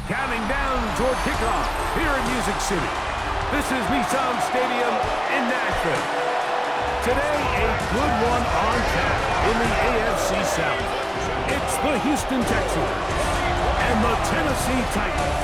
Counting down toward kickoff here in Music City. This is Nissan Stadium in Nashville. Today, a good one on tap in the AFC South. It's the Houston Texans and the Tennessee Titans.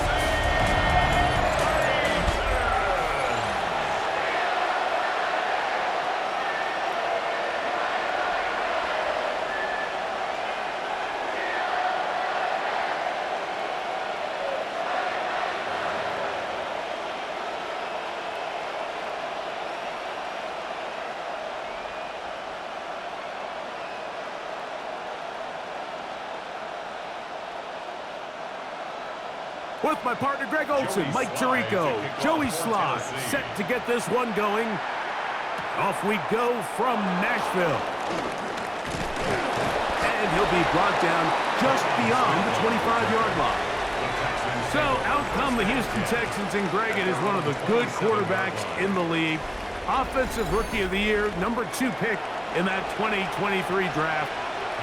With my partner, Greg Olson, Mike Tirico, Joey Sly, set to get this one going. Off we go from Nashville. And he'll be brought down just beyond the 25-yard line. So out come the Houston Texans, and Greg, it is one of the good quarterbacks in the league. Offensive Rookie of the Year, #2 pick in that 2023 draft.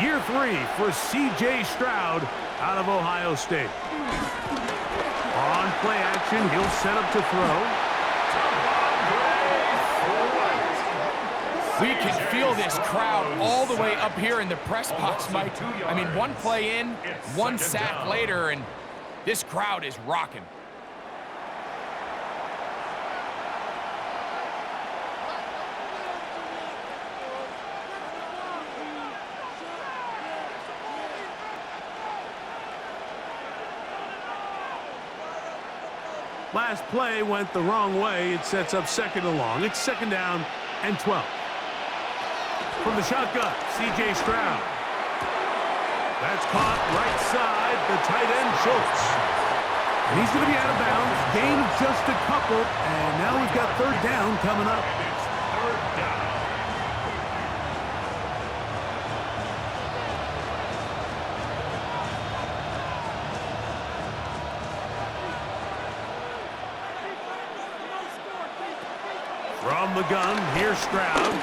Year 3 for C.J. Stroud out of Ohio State. On play action, he'll set up to throw. We can feel this crowd all the way up here in the press box, Mike. I mean, one play in, one sack later, and this crowd is rocking. Last play went the wrong way. It sets up second and long. It's second down and 12. From the shotgun, C.J. Stroud. That's caught right side, the tight end, Schultz. And he's going to be out of bounds. Gain of just a couple, and now we've got third down coming up. It's third down. From the gun, here's Stroud.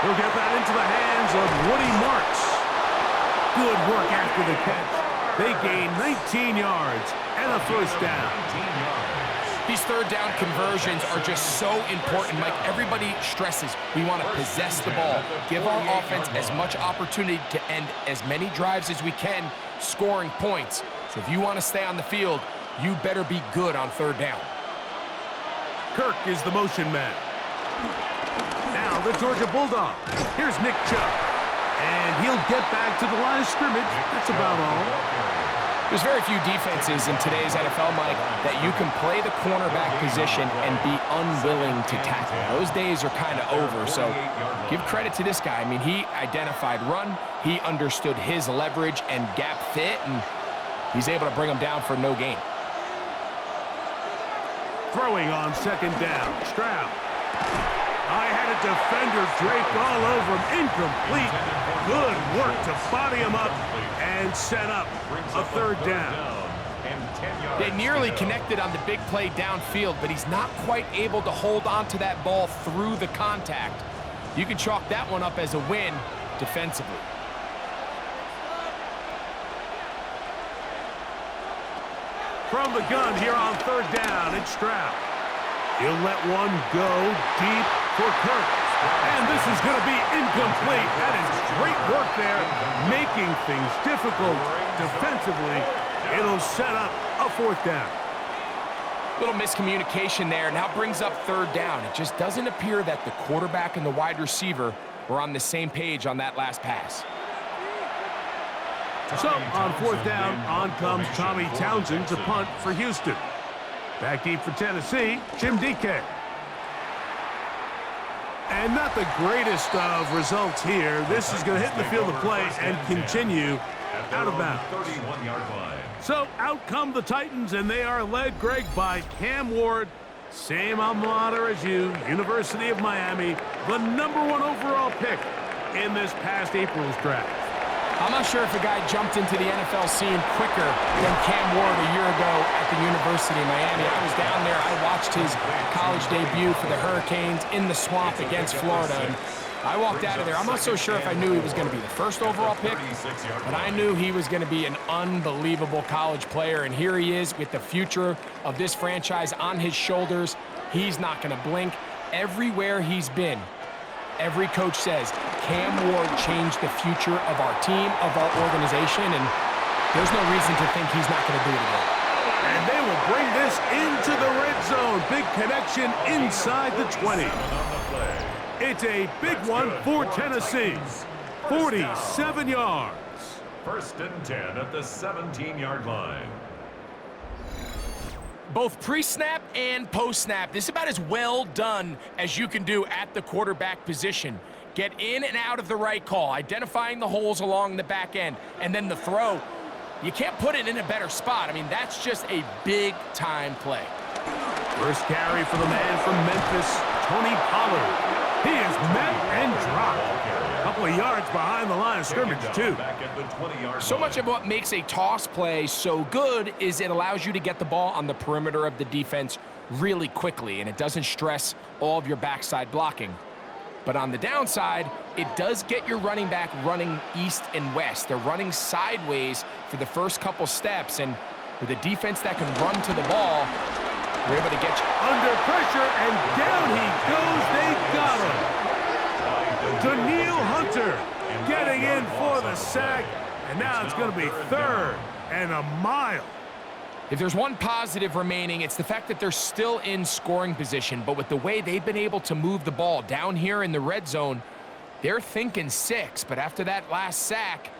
He'll get that into the hands of Woody Marks. Good work after the catch. They gain 19 yards and a first down. These third down conversions are just so important, Mike. Everybody stresses we want to possess the ball, give our offense as much opportunity to end as many drives as we can, scoring points. So if you want to stay on the field, you better be good on third down. Kirk is the motion man. Now the Georgia Bulldog. Here's Nick Chubb. And he'll get back to the line of scrimmage. That's about all. There's very few defenses in today's NFL, Mike, that you can play the cornerback position and be unwilling to tackle. Those days are kind of over, so give credit to this guy. I mean, he identified run, he understood his leverage and gap fit, and he's able to bring him down for no gain. Throwing on second down, Stroud. I had a defender draped all over him, incomplete. Good work to body him up and set up a third down. They nearly connected on the big play downfield, but he's not quite able to hold on to that ball through the contact. You can chalk that one up as a win defensively. From the gun here on third down, it's Stroud. He'll let one go deep for Kirk. And this is going to be incomplete. That is great work there, making things difficult defensively. It'll set up a fourth down. Little miscommunication there. Now brings up third down. It just doesn't appear that the quarterback and the wide receiver were on the same page on that last pass. So, on fourth down, on comes Tommy Townsend to punt for Houston. Back deep for Tennessee, Jim DK. And not the greatest of results here. This is going to hit the field of play and continue out of bounds. So, out come the Titans, and they are led, Greg, by Cam Ward. Same alma mater as you, University of Miami, the #1 overall pick in this past April's draft. I'm not sure if a guy jumped into the NFL scene quicker than Cam Ward a year ago at the University of Miami. I was down there. I watched his college debut for the Hurricanes in the swamp against Florida. And I walked out of there. I'm not so sure if I knew he was going to be the first overall pick, but I knew he was going to be an unbelievable college player, and here he is with the future of this franchise on his shoulders. He's not going to blink. Everywhere he's been, every coach says, Cam Ward changed the future of our team, of our organization, and there's no reason to think he's not going to do it again. And they will bring this into the red zone. Big connection inside the 20. It's a big one for Tennessee. 47 yards. 1st and 10 at the 17-yard line. Both pre-snap and post-snap, this is about as well done as you can do at the quarterback position. Get in and out of the right call, identifying the holes along the back end, and then the throw. You can't put it in a better spot. I mean, that's just a big-time play. First carry for the man from Memphis, Tony Pollard. He is met and dropped. A couple of yards behind the line of scrimmage, too. So much of what makes a toss play so good is it allows you to get the ball on the perimeter of the defense really quickly, and it doesn't stress all of your backside blocking. But on the downside, it does get your running back running east and west. They're running sideways for the first couple steps, and with a defense that can run to the ball, we're able to get you under pressure, and down he goes. They got him. Daniil Hunter getting in for the sack, and now it's going to be 3rd and a mile. If there's one positive remaining, it's the fact that they're still in scoring position, but with the way they've been able to move the ball down here in the red zone, they're thinking 6, but after that last sack,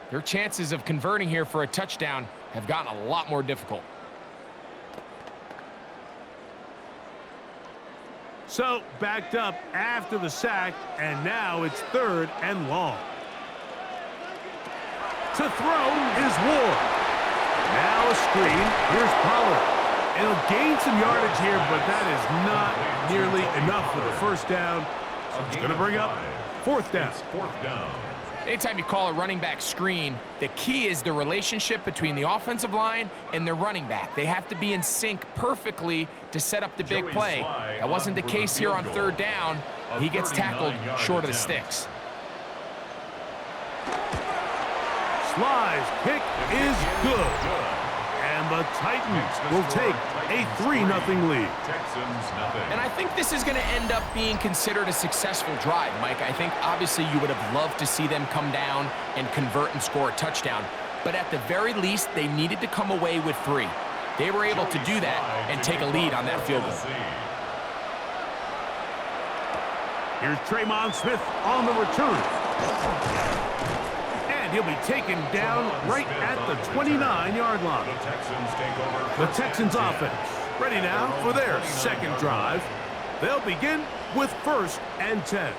their chances of converting here for a touchdown have gotten a lot more difficult. So, backed up after the sack, and now it's 3rd and long. To throw is Ward. Now a screen. Here's Pollard. It'll gain some yardage here, but that is not nearly enough for the first down. So it's going to bring up 4th down. 4th down. Anytime you call a running back screen, the key is the relationship between the offensive line and the running back. They have to be in sync perfectly to set up the big play. That wasn't the case here on 3rd down. He gets tackled short of the sticks. Sly's kick is good. And the Titans will take a 3-0 lead. And I think this is going to end up being considered a successful drive, Mike. I think obviously you would have loved to see them come down and convert and score a touchdown. But at the very least, they needed to come away with 3. They were able to do that and take a lead on that field goal. Here's Tremon Smith on the return. He'll be taken down right at the 29-yard line. The Texans offense ready now for their 2nd drive. They'll begin with 1st and 10.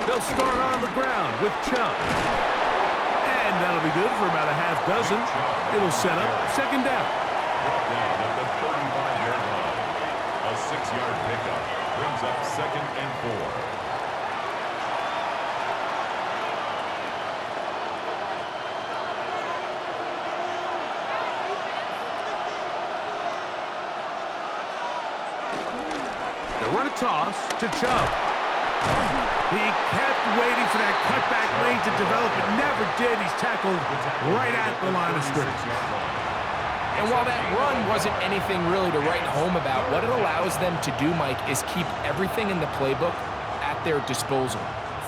They'll start on the ground with Chubb. And that'll be good for about a half dozen. It'll set up 2nd down. A 6-yard pickup brings up 2nd and 4. They run a toss to Chubb. He kept waiting for that cutback lane to develop. It never did. He's tackled right at the line of scrimmage. And while that run wasn't anything really to write home about, what it allows them to do, Mike, is keep everything in the playbook at their disposal.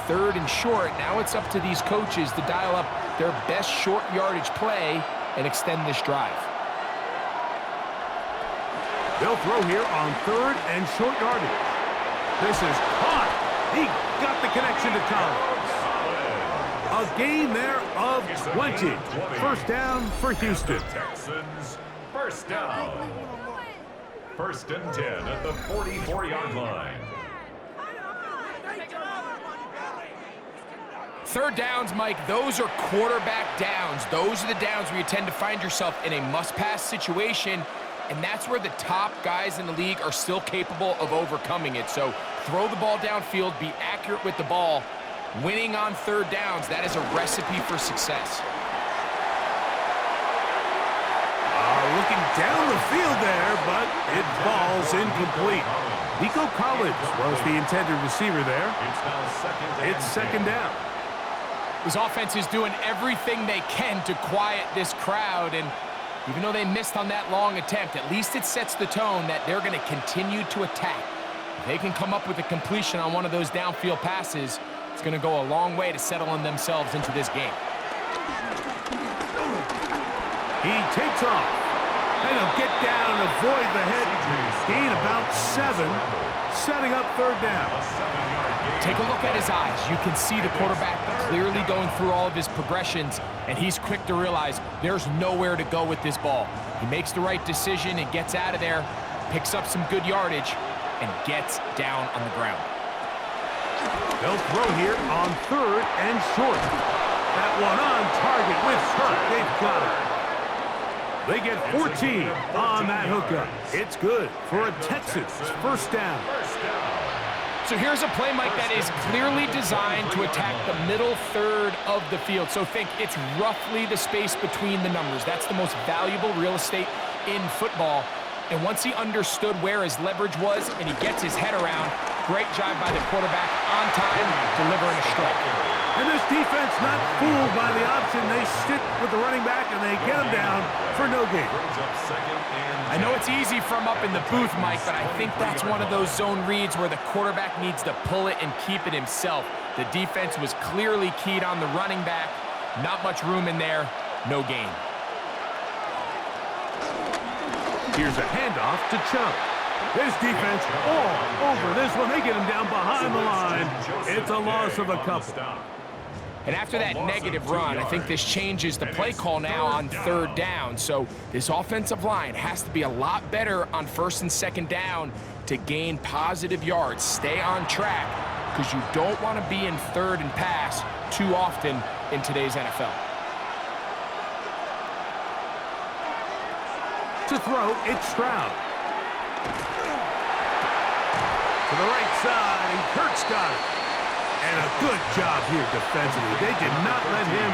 3rd and short, now it's up to these coaches to dial up their best short yardage play and extend this drive. They'll throw here on 3rd and short yardage. This is caught. He got the connection to Collins. A gain there of 20. 1st down for Houston. Texans, 1st down. 1st and 10 at the 44-yard line. 3rd downs, Mike, those are quarterback downs. Those are the downs where you tend to find yourself in a must-pass situation, and that's where the top guys in the league are still capable of overcoming it. So throw the ball downfield, be accurate with the ball. Winning on 3rd downs, that is a recipe for success. Look taken down the field there, but it falls incomplete. Nico Collins was the intended receiver there. It's second down. This offense is doing everything they can to quiet this crowd, and even though they missed on that long attempt, at least it sets the tone that they're going to continue to attack. If they can come up with a completion on one of those downfield passes, it's going to go a long way to settling themselves into this game. He takes off, and he'll get down and avoid the head. Gain about 7, setting up third down. Take a look at his eyes. You can see the quarterback clearly going through all of his progressions, and he's quick to realize there's nowhere to go with this ball. He makes the right decision and gets out of there, picks up some good yardage, and gets down on the ground. They'll throw here on third and short. That one on target with Kirk. They've got it. They get 14 on that hookup. It's good for a Texans first down. So here's a play, Mike, that is clearly designed to attack the middle third of the field. So think it's roughly the space between the numbers. That's the most valuable real estate in football. And once he understood where his leverage was and he gets his head around, great job by the quarterback on time, delivering a strike. And this defense not fooled by the option. They stick with the running back and they get him down for no gain. I know it's easy from up in the booth, Mike, but I think that's one of those zone reads where the quarterback needs to pull it and keep it himself. The defense was clearly keyed on the running back. Not much room in there. No gain. Here's a handoff to Chubb. This defense all over this one. They get him down behind the line. It's a loss of a couple. And after that negative run, I think this changes the play call now on third down. So this offensive line has to be a lot better on first and second down to gain positive yards. Stay on track because you don't want to be in third and pass too often in today's NFL. To throw, it's Stroud. To the right side, and Kirk's got it. And a good job here defensively. They did not let him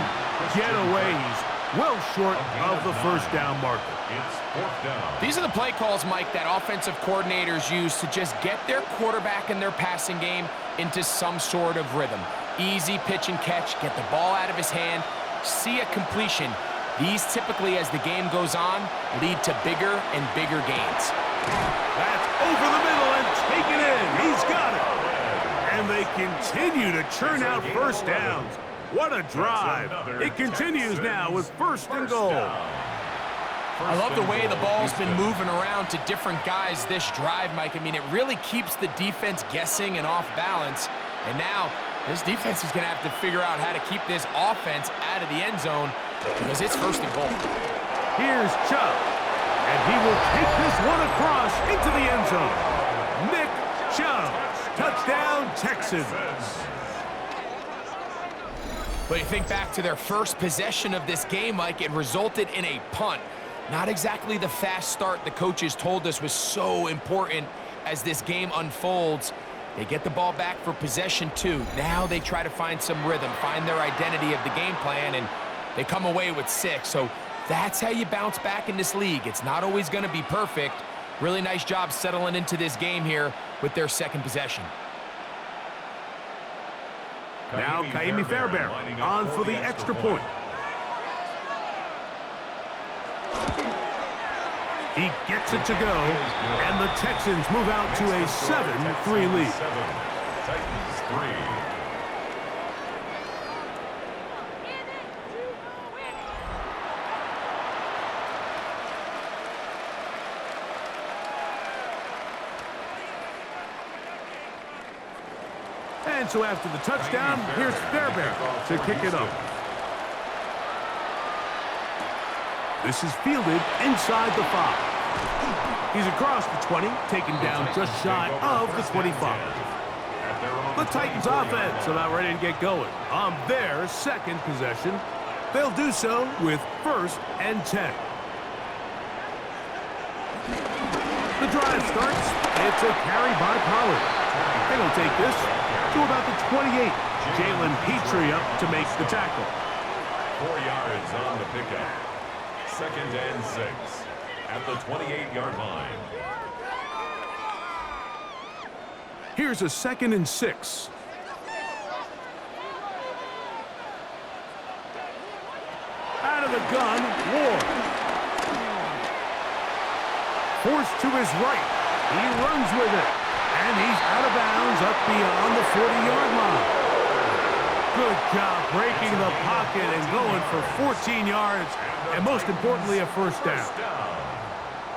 get away. He's well short of the first down marker. It's fourth down. These are the play calls, Mike, that offensive coordinators use to just get their quarterback and their passing game into some sort of rhythm. Easy pitch and catch, get the ball out of his hand, see a completion. These typically, as the game goes on, lead to bigger and bigger gains. That's over the middle and taken in. He's got it. And they continue to churn out first downs. What a drive. It continues now with first and goal. I love the way the ball's been moving around to different guys this drive, Mike. I mean, it really keeps the defense guessing and off balance. And now this defense is going to have to figure out how to keep this offense out of the end zone because it's first and goal. Here's Chubb. And he will take this one across into the end zone. Nick Chubb. Touchdown, Texans. But you think back to their first possession of this game, Mike, it resulted in a punt. Not exactly the fast start the coaches told us was so important as this game unfolds. They get the ball back for possession 2. Now they try to find some rhythm, find their identity of the game plan, and they come away with 6. So that's how you bounce back in this league. It's not always going to be perfect. Really nice job settling into this game here with their second possession. Now Kaimi Fairbairn on for the extra point. He gets it to go, and the Texans move out to a 7-3 lead. Titans 3. And so after the touchdown, here's Fairbairn to kick it off. This is fielded inside the 5. He's across the 20, taken down just shy of the 25. The Titans offense about ready to get going on their second possession. They'll do so with first and 10. The drive starts. It's a carry by Pollard. And he'll take this to about the 28. Jalen Petrie up to make the tackle. 4 yards on the pickup. Second and 6. at the 28-yard line. Here's a 2nd and 6. Out of the gun, Ward. Forced to his right. He runs with it. And he's out of bounds up beyond the 40-yard line. Good job breaking the pocket and going for 14 yards. And most importantly, a first down.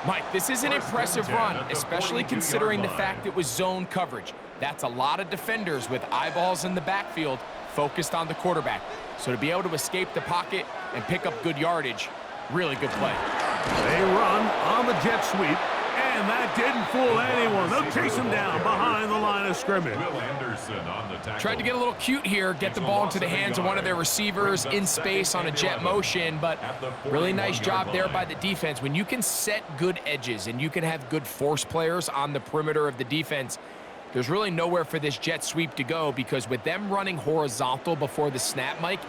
Mike, this is an impressive run, especially considering the fact it was zone coverage. That's a lot of defenders with eyeballs in the backfield focused on the quarterback. So to be able to escape the pocket and pick up good yardage, really good play. They run on the jet sweep, and that didn't fool anyone. They'll chase him down behind the line of scrimmage. Tried to get a little cute here, get the ball into the hands of one of their receivers in space on a jet motion, but really nice job there by the defense. When you can set good edges and you can have good force players on the perimeter of the defense, there's really nowhere for this jet sweep to go, because with them running horizontal before the snap, Mike,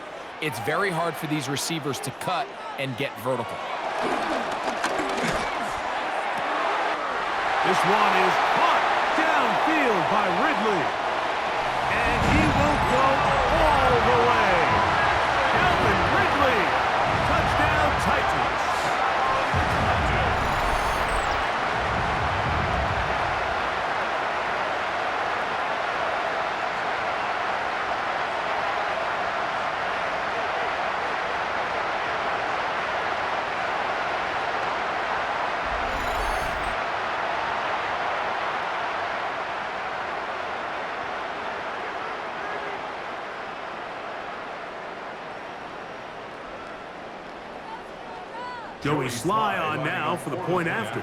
it's very hard for these receivers to cut and get vertical. This one is caught downfield by Ridley. And he will go all the way. Calvin Ridley. Touchdown, Titans. Joey Sly on now for the point after.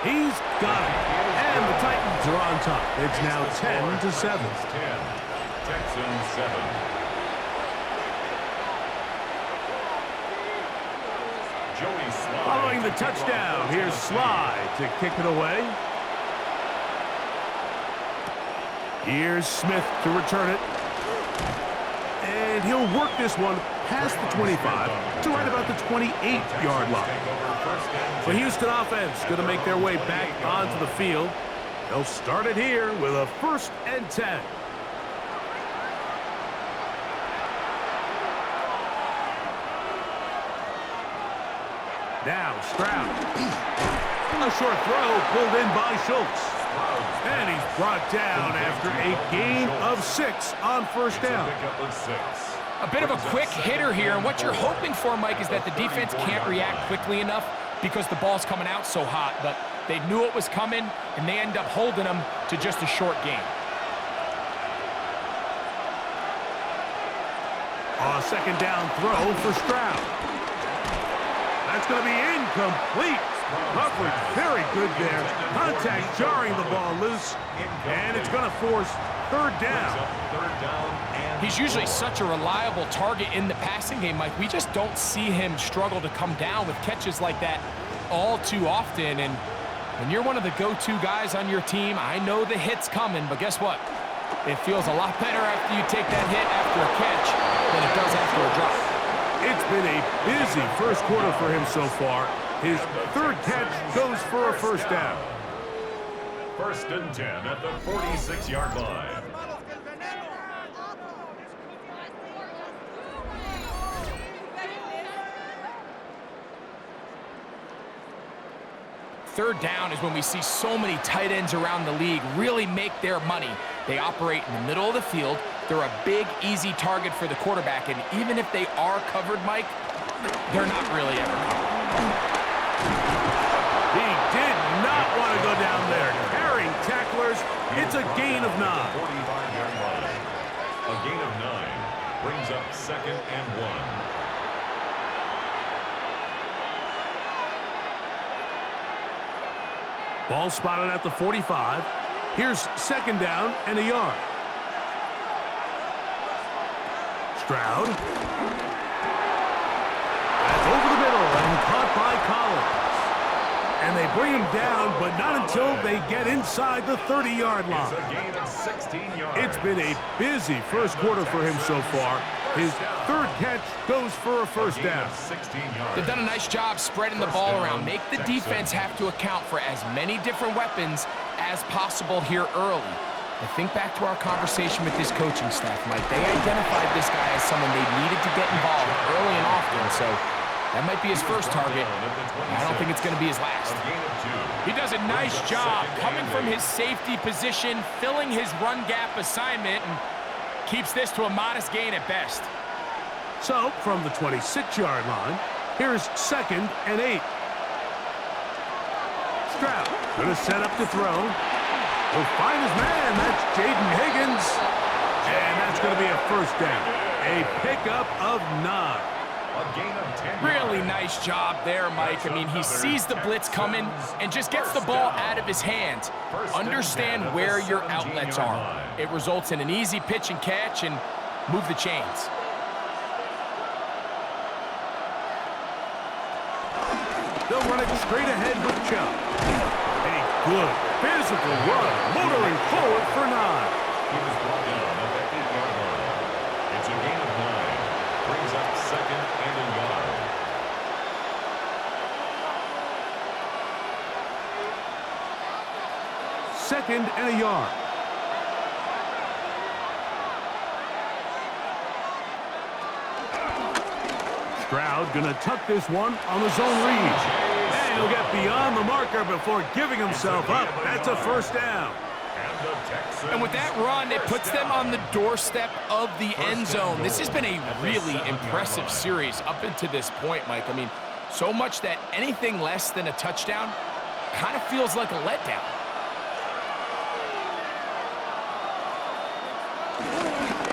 He's got it. And the Titans are on top. It's now 10-7. Texans 7. Joey Sly. Following the touchdown, here's Sly to kick it away. Here's Smith to return it. And he'll work this one past the 25 to right about the 28-yard line. The Houston offense going to make their way back onto the field. They'll start it here with a 1st and 10. Now Stroud. A short throw pulled in by Schultz. And he's brought down after a gain of 6 on 1st down. A bit of a quick hitter here, and what you're hoping for, Mike, is that the defense can't react quickly enough because the ball's coming out so hot, but they knew it was coming, and they end up holding them to just a short gain. A 2nd down throw for Stroud. That's going to be incomplete. Coverage very good there. Contact jarring the ball loose, and it's going to force 3rd down. He's usually such a reliable target in the passing game, Mike. We just don't see him struggle to come down with catches like that all too often. And when you're one of the go-to guys on your team, I know the hit's coming, but guess what? It feels a lot better after you take that hit after a catch than it does after a drop. It's been a busy 1st quarter for him so far. His 3rd catch goes for a 1st down. 1st and 10 at the 46-yard line. Third down is when we see so many tight ends around the league really make their money. They operate in the middle of the field. They're a big, easy target for the quarterback, and even if they are covered, Mike, they're not really ever covered. He did not want to go down there. Carrying tacklers, it's a gain of 9. 45-yard line. A gain of 9 brings up 2nd and 1. Ball spotted at the 45. Here's 2nd down and a yard. Stroud. That's over the middle and caught by Collins. And they bring him down, but not until they get inside the 30-yard line. It's a gain of 16 yards. It's been a busy 1st quarter for him so far. His third catch goes for a first down. They've done a nice job spreading the ball around. Make the defense have to account for as many different weapons as possible here early. I think back to our conversation with this coaching staff, Mike. They identified this guy as someone they needed to get involved early and often, so that might be his first target. I don't think it's going to be his last. He does a nice job coming from his safety position, filling his run gap assignment, and keeps this to a modest gain at best. So, from the 26-yard line, here's 2nd and 8. Stroud going to set up to throw. He'll find his man. That's Jaden Higgins. And that's going to be a first down. A pickup of 9. Really nice job there, Mike. I mean, he sees the blitz coming and just gets the ball out of his hands. Understand where your outlets are. It results in an easy pitch and catch and move the chains. They'll run it straight ahead with Chubb. A good physical run, motoring forward for 9. He was brought down at the 8-yard line. It's a gain of 9. Brings up 2nd and a yard. Second and a yard. Stroud gonna tuck this one on the zone read. And he'll get beyond the marker before giving himself up. That's a first down. And with that run, it puts them on the doorstep of the end zone. This has been a really impressive series up until this point, Mike. I mean, so much that anything less than a touchdown kind of feels like a letdown.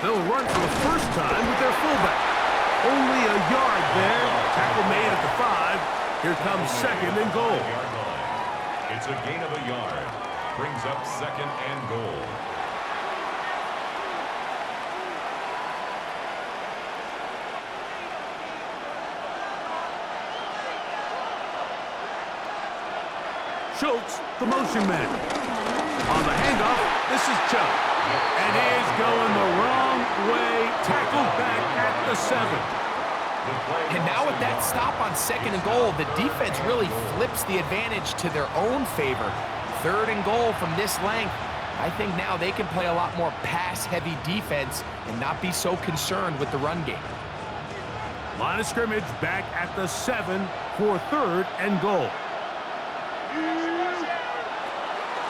They'll run for the first time with their fullback. Only a yard there. Tackle made at the 5. Here comes 2nd and goal. It's a gain of a yard. Brings up 2nd and goal. Schultz, the motion man. On the handoff, this is Chubb. And he is going the wrong way. Tackled back at the 7. And now with that stop on 2nd and goal, the defense really flips the advantage to their own favor. 3rd and goal from this length. I think now they can play a lot more pass-heavy defense and not be so concerned with the run game. Line of scrimmage back at the 7 for 3rd and goal.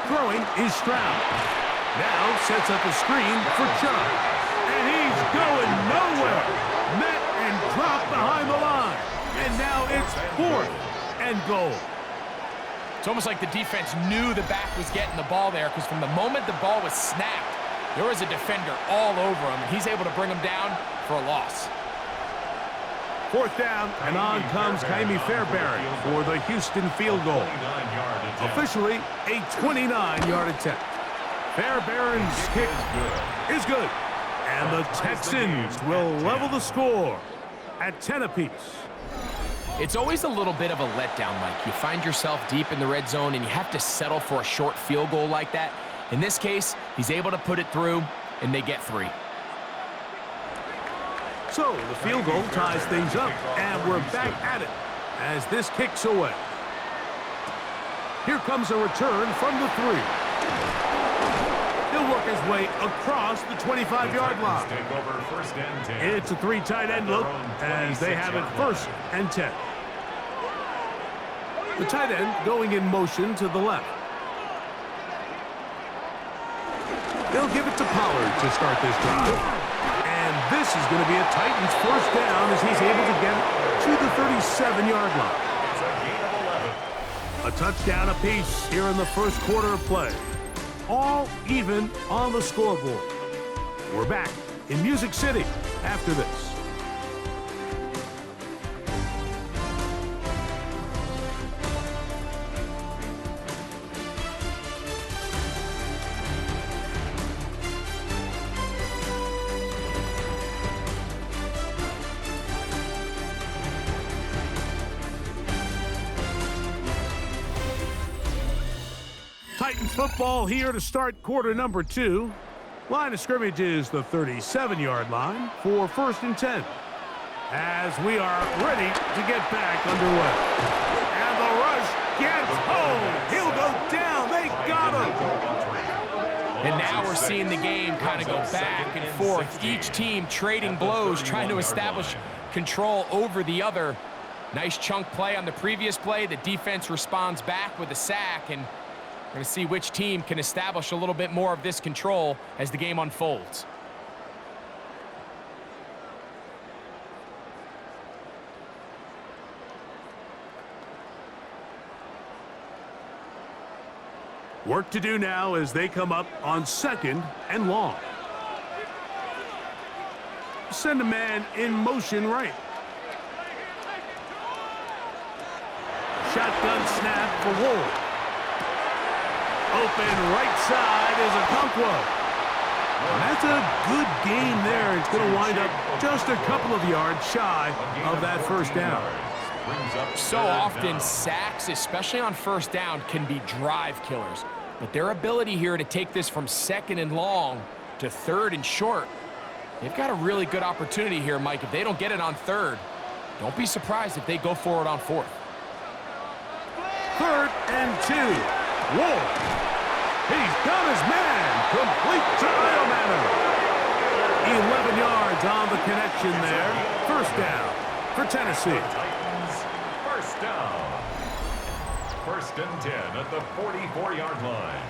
Throwing is Stroud. Now sets up a screen for Chubb. And he's going nowhere. Met and dropped behind the line. And now it's 4th and goal. It's almost like the defense knew the back was getting the ball there, because from the moment the ball was snapped, there was a defender all over him, and he's able to bring him down for a loss. 4th down, and on comes Kaimi Fairbairn for the Houston field goal. Officially, a 29-yard attempt. Fairbairn's kick is good. And the Texans will level the score at 10 apiece. It's always a little bit of a letdown, Mike. You find yourself deep in the red zone, and you have to settle for a short field goal like that. In this case, he's able to put it through, and they get 3. So the field goal ties things up, and we're back at it as this kicks away. Here comes a return from the 3. He'll work his way across the 25-yard line. It's a 3 tight end look as they have it 1st and 10. The tight end going in motion to the left. They'll give it to Pollard to start this drive. And this is going to be a Titans first down as he's able to get to the 37-yard line. A touchdown apiece here in the first quarter of play. All even on the scoreboard. We're back in Music City after this. Titans football here to start quarter number 2. Line of scrimmage is the 37-yard line for 1st and 10. As we are ready to get back underway. And the rush gets home. He'll go down. They got him. And now we're seeing the game kind of go back and forth. Each team trading blows, trying to establish control over the other. Nice chunk play on the previous play. The defense responds back with a sack, and we're going to see which team can establish a little bit more of this control as the game unfolds. Work to do now as they come up on 2nd and long. Send a man in motion right. Shotgun snap for Ward. Open right side is Okonkwo. And that's a good gain there. It's going to wind up just a couple of yards shy of that 1st down. So often, sacks, especially on 1st down, can be drive killers. But their ability here to take this from 2nd and long to 3rd and short, they've got a really good opportunity here, Mike. If they don't get it on 3rd, don't be surprised if they go for it on 4th. 3rd and 2. Ward. He's got his man. Complete to Iomanner. 11 yards on the connection there. 1st down for Tennessee. First down. 1st and 10 at the 44-yard line.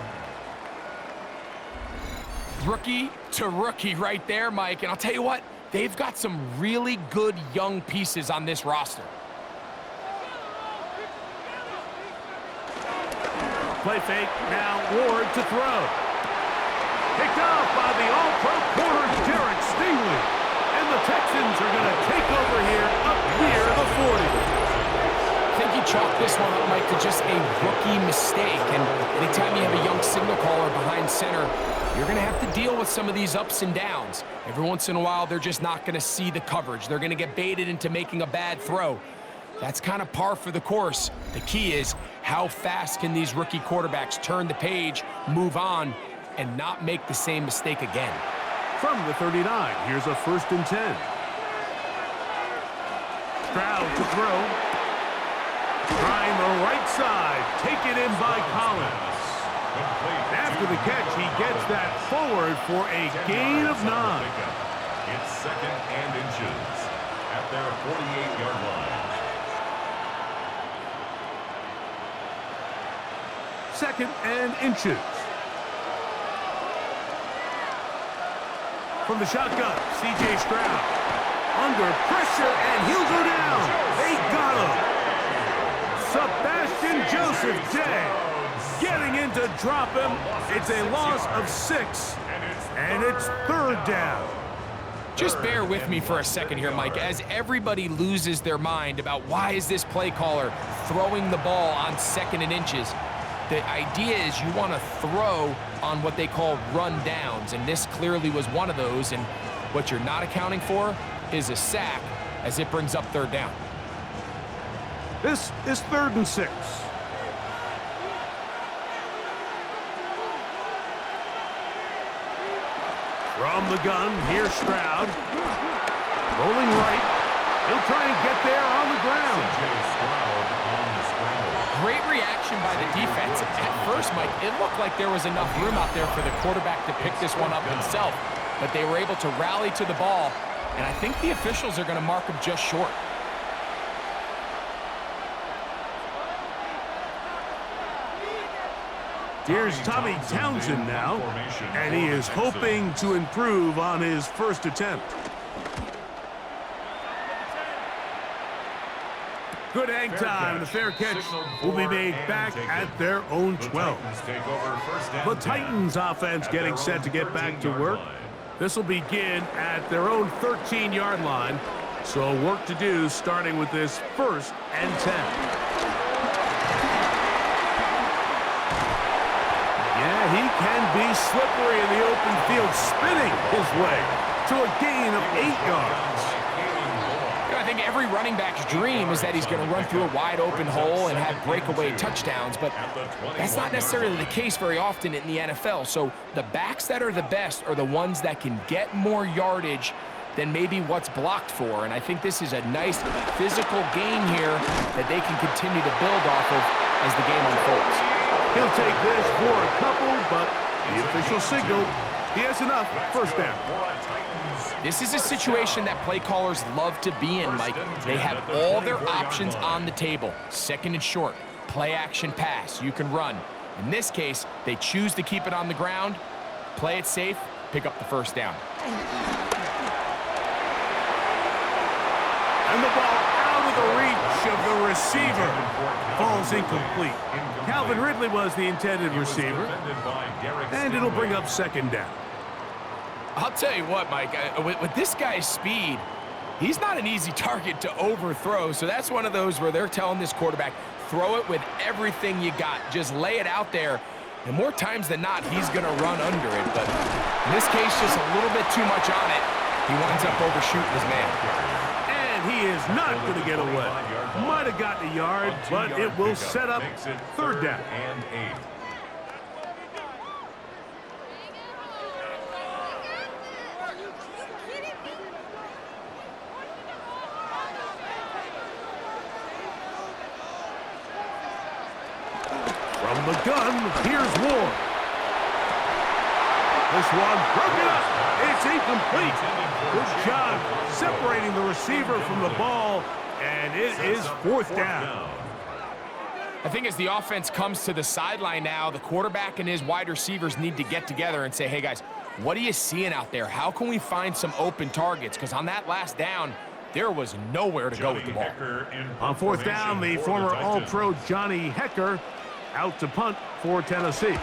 Rookie to rookie right there, Mike. And I'll tell you what, they've got some really good young pieces on this roster. Play fake, now Ward to throw. Picked off by the all-pro corner, Derek Stingley. And the Texans are going to take over here up near the 40. I think he chalked this one up, Mike, to just a rookie mistake. And anytime you have a young signal caller behind center, you're going to have to deal with some of these ups and downs. Every once in a while, they're just not going to see the coverage. They're going to get baited into making a bad throw. That's kind of par for the course. The key is how fast can these rookie quarterbacks turn the page, move on, and not make the same mistake again. From the 39, here's a 1st and 10. Stroud to throw. Trying the right side. Taken in by Collins. After the catch, he gets that forward for a gain of 9. It's 2nd and inches at their 48-yard line. 2nd and inches. From the shotgun, C.J. Stroud. Under pressure, and he'll go down. They got him. Sebastian Joseph Day getting in to drop him. It's a loss of 6, and it's 3rd down. Just bear with me for a second here, Mike, as everybody loses their mind about why is this play caller throwing the ball on 2nd and inches. The idea is you want to throw on what they call run downs, and this clearly was one of those, and what you're not accounting for is a sack as it brings up 3rd down. This is 3rd and 6. From the gun, here's Stroud. Rolling right. He'll try and get there on the ground. Great reaction by the defense. At first, Mike, it looked like there was enough room out there for the quarterback to pick this one up himself, but they were able to rally to the ball, and I think the officials are going to mark him just short. Here's Tommy Townsend now, and he is hoping to improve on his first attempt. Good hang time. The fair catch will be made back at their own 12. The Titans offense getting set to get back to work. This will begin at their own 13-yard line. So work to do starting with this 1st and 10. Yeah, he can be slippery in the open field, spinning his way to a gain of 8 yards. I think Mike, every running back's dream is that he's going to run through a wide open hole and have breakaway touchdowns, but that's not necessarily the case very often in the NFL. So the backs that are the best are the ones that can get more yardage than maybe what's blocked for. And I think this is a nice physical game here that they can continue to build off of as the game unfolds. He'll take this for a couple, but the official signal, he has enough. First down. This is a situation that play callers love to be in, Mike. They have all their options on the table. Second and short, play action pass, you can run. In this case, they choose to keep it on the ground, play it safe, pick up the first down. And the ball out of the reach of the receiver. Falls incomplete. Calvin Ridley was the intended receiver. And it'll bring up second down. I'll tell you what, Mike, with this guy's speed, he's not an easy target to overthrow. So that's one of those where they're telling this quarterback, throw it with everything you got. Just lay it out there. And more times than not, he's going to run under it. But in this case, just a little bit too much on it. He winds up overshooting his man. He is not going to get away. Might have gotten a yard, but it will set up third down. And 8. From the gun, here's Ward. This one broken up. It's incomplete. Good job separating the receiver from the ball, and it is fourth down. I think as the offense comes to the sideline now, the quarterback and his wide receivers need to get together and say, hey, guys, what are you seeing out there? How can we find some open targets? Because on that last down, there was nowhere to go with the ball. On fourth down, the former All-Pro Johnny Hecker out to punt for Tennessee.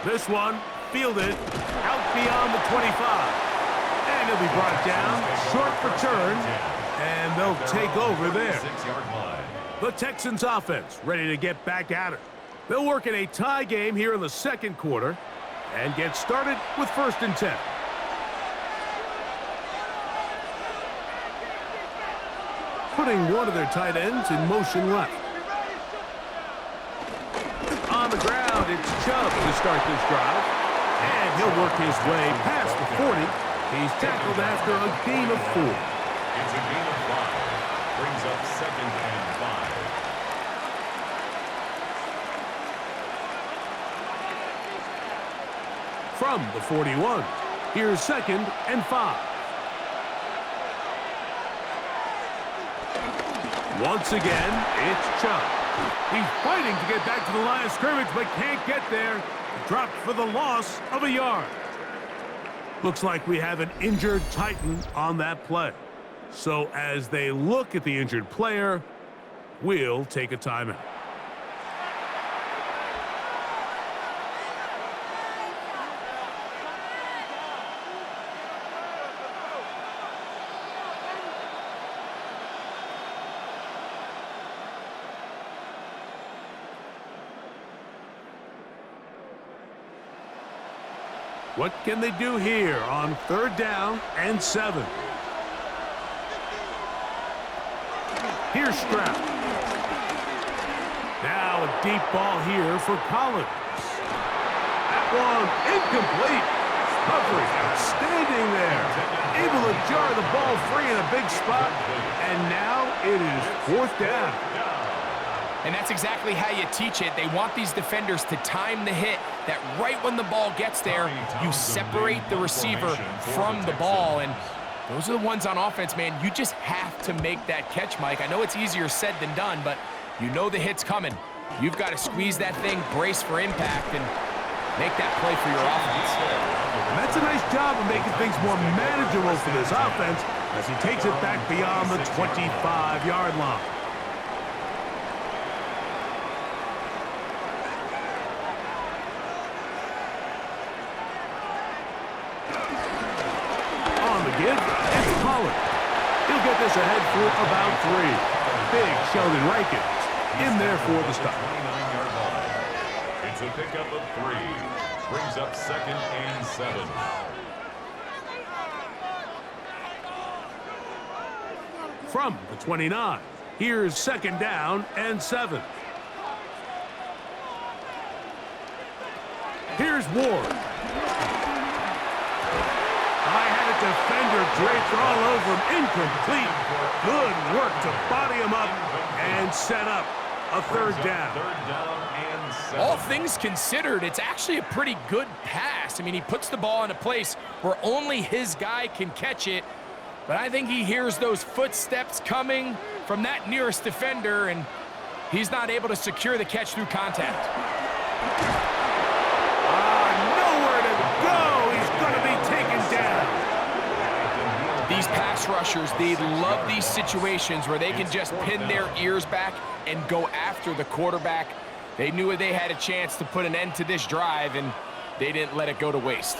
This one fielded out beyond the 25. And he'll be brought down, short return, and they'll take over there. The Texans offense ready to get back at it. They'll work in a tie game here in the second quarter and get started with 1st and 10. Putting one of their tight ends in motion left. On the ground, it's Chubb to start this drive. And he'll work his way past the 40. He's tackled after a gain of 4. It's a gain of 5. Brings up 2nd and 5. From the 41, here's 2nd and 5. Once again, it's Chubb. He's fighting to get back to the line of scrimmage, but can't get there. Dropped for the loss of a yard. Looks like we have an injured Titan on that play. So as they look at the injured player, we'll take a timeout. What can they do here on 3rd down and 7? Here's Stroud. Now a deep ball here for Collins. That one incomplete. Coverage outstanding there. Able to jar the ball free in a big spot. And now it is 4th down. And that's exactly how you teach it. They want these defenders to time the hit, that right when the ball gets there, you separate the receiver from the ball. And those are the ones on offense, man. You just have to make that catch, Mike. I know it's easier said than done, but you know the hit's coming. You've got to squeeze that thing, brace for impact, and make that play for your offense. And that's a nice job of making things more manageable for this offense as he takes it back beyond the 25-yard line. It's Collins. He'll get this ahead for about 3. Big Sheldon Rankins in there for the stop. It's a pickup of 3. Brings up 2nd and 7. from the 29. Here's 2nd down and 7. Here's Ward. I had a defender draped all over him. Incomplete. Good work to body him up and set up a 3rd down. All things considered, it's actually a pretty good pass. I mean, he puts the ball in a place where only his guy can catch it. But I think he hears those footsteps coming from that nearest defender, and he's not able to secure the catch through contact. Nowhere to go. He's going to be taken down. These pass rushers, they love these situations where they can just pin their ears back and go after the quarterback. They knew they had a chance to put an end to this drive, and they didn't let it go to waste.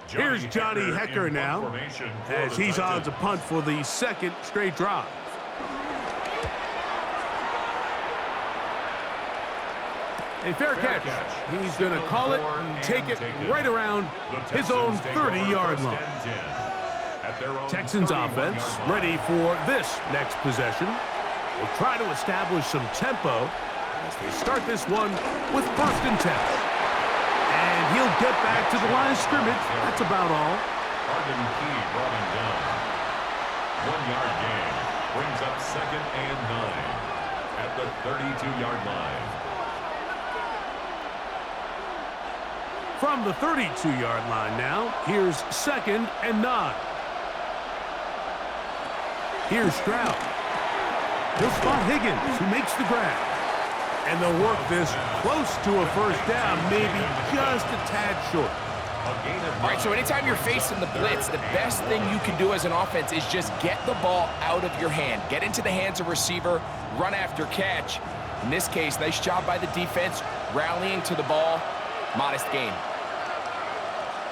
Here's Johnny Hecker now, as he's on to punt for the 2nd straight drive. A fair catch. He's going to call it and take it right around his own 30-yard line. Texans offense ready for this next possession. They'll try to establish some tempo as they start this one with 1st and 10. And he'll get back to the line of scrimmage. That's about all. Arden Key brought him down. 1-yard gain brings up 2nd and 9 at the 32-yard line. From the 32-yard line now, here's 2nd and 9. Here's Stroud. He'll spot Higgins, who makes the grab. And they'll work this close to a 1st down, maybe just a tad short. All right, so anytime you're facing the blitz, the best thing you can do as an offense is just get the ball out of your hand. Get into the hands of receiver, run after catch. In this case, nice job by the defense, rallying to the ball. Modest gain.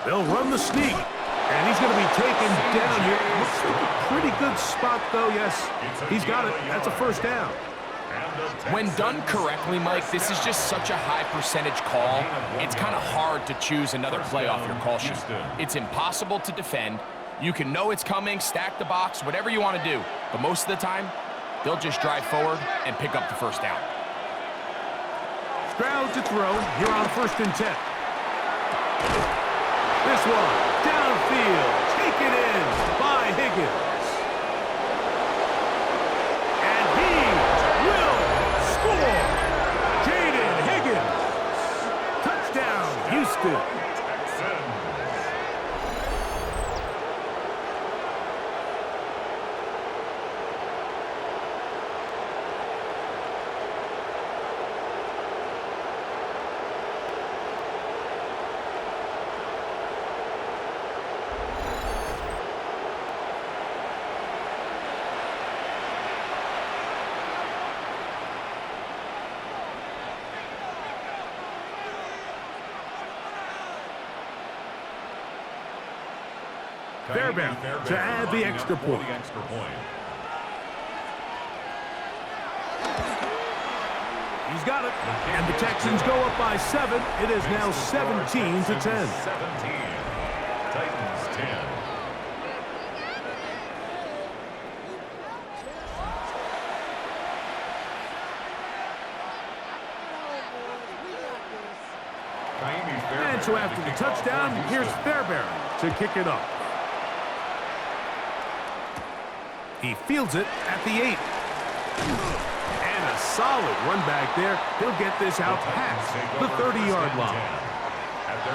They'll run the sneak, and he's going to be taken down here. Looks like a pretty good spot, though. Yes, he's got it. That's a 1st down. When done correctly, Mike, this is just such a high percentage call. It's kind of hard to choose another play off your call sheet. It's impossible to defend. You can know it's coming, stack the box, whatever you want to do. But most of the time, they'll just drive forward and pick up the 1st down. Stroud to throw here on 1st and 10. This one downfield, taken in by Higgins. And he will score. Jaden Higgins. Touchdown, Houston. Fairbairn to add the extra point. He's got it. And the Texans go up by 7. It is now 17 to 10. 17. Titans 10. And so after the touchdown, here's Fairbairn to kick it off. He fields it at the 8. And a solid run back there. He'll get this out past the 30-yard line.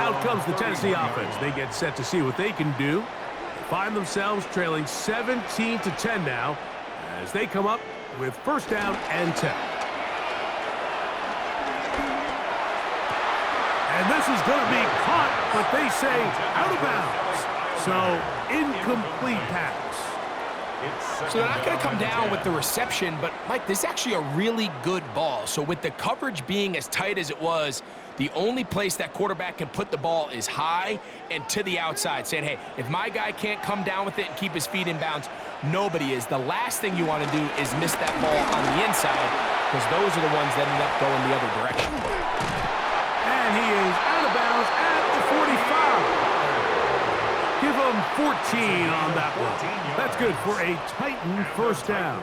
Out comes the Tennessee offense. They get set to see what they can do. They find themselves trailing 17 to 10 now as they come up with 1st down and 10. And this is going to be caught, but they say out of bounds. So incomplete pass. So they're not going to come down with the reception, but, Mike, this is actually a really good ball. So with the coverage being as tight as it was, The only place that quarterback can put the ball is high and to the outside, saying, hey, if my guy can't come down with it and keep his feet in bounds, nobody is. The last thing you want to do is miss that ball on the inside, because those are the ones that end up going the other direction. And he is out of bounds at the 45. Give him 14 on that one. That's good for a Titan first down.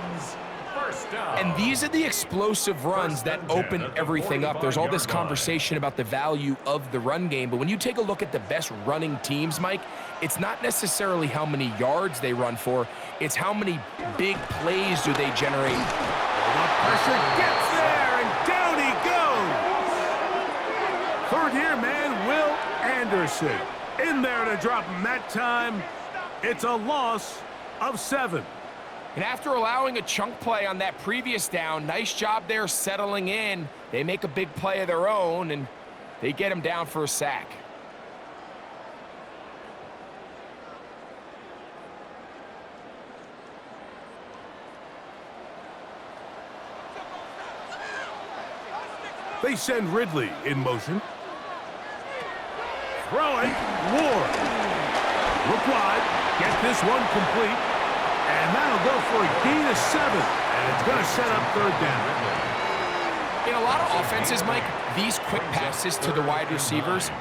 And these are the explosive runs that open everything up. There's all this conversation about the value of the run game, but when you take a look at the best running teams, Mike, it's not necessarily how many yards they run for, it's how many big plays do they generate. The pressure gets there, and down he goes. Third here, man, Will Anderson. In there to drop him that time. It's a loss of 7. And after allowing a chunk play on that previous down, nice job there settling in. They make a big play of their own, and they get him down for a sack. They send Ridley in motion. Throwing, Ward. Look wide, get this one complete. And that'll go for a gain of 7, and it's going to set up third down. In a lot of offenses, Mike, these quick passes to the wide receivers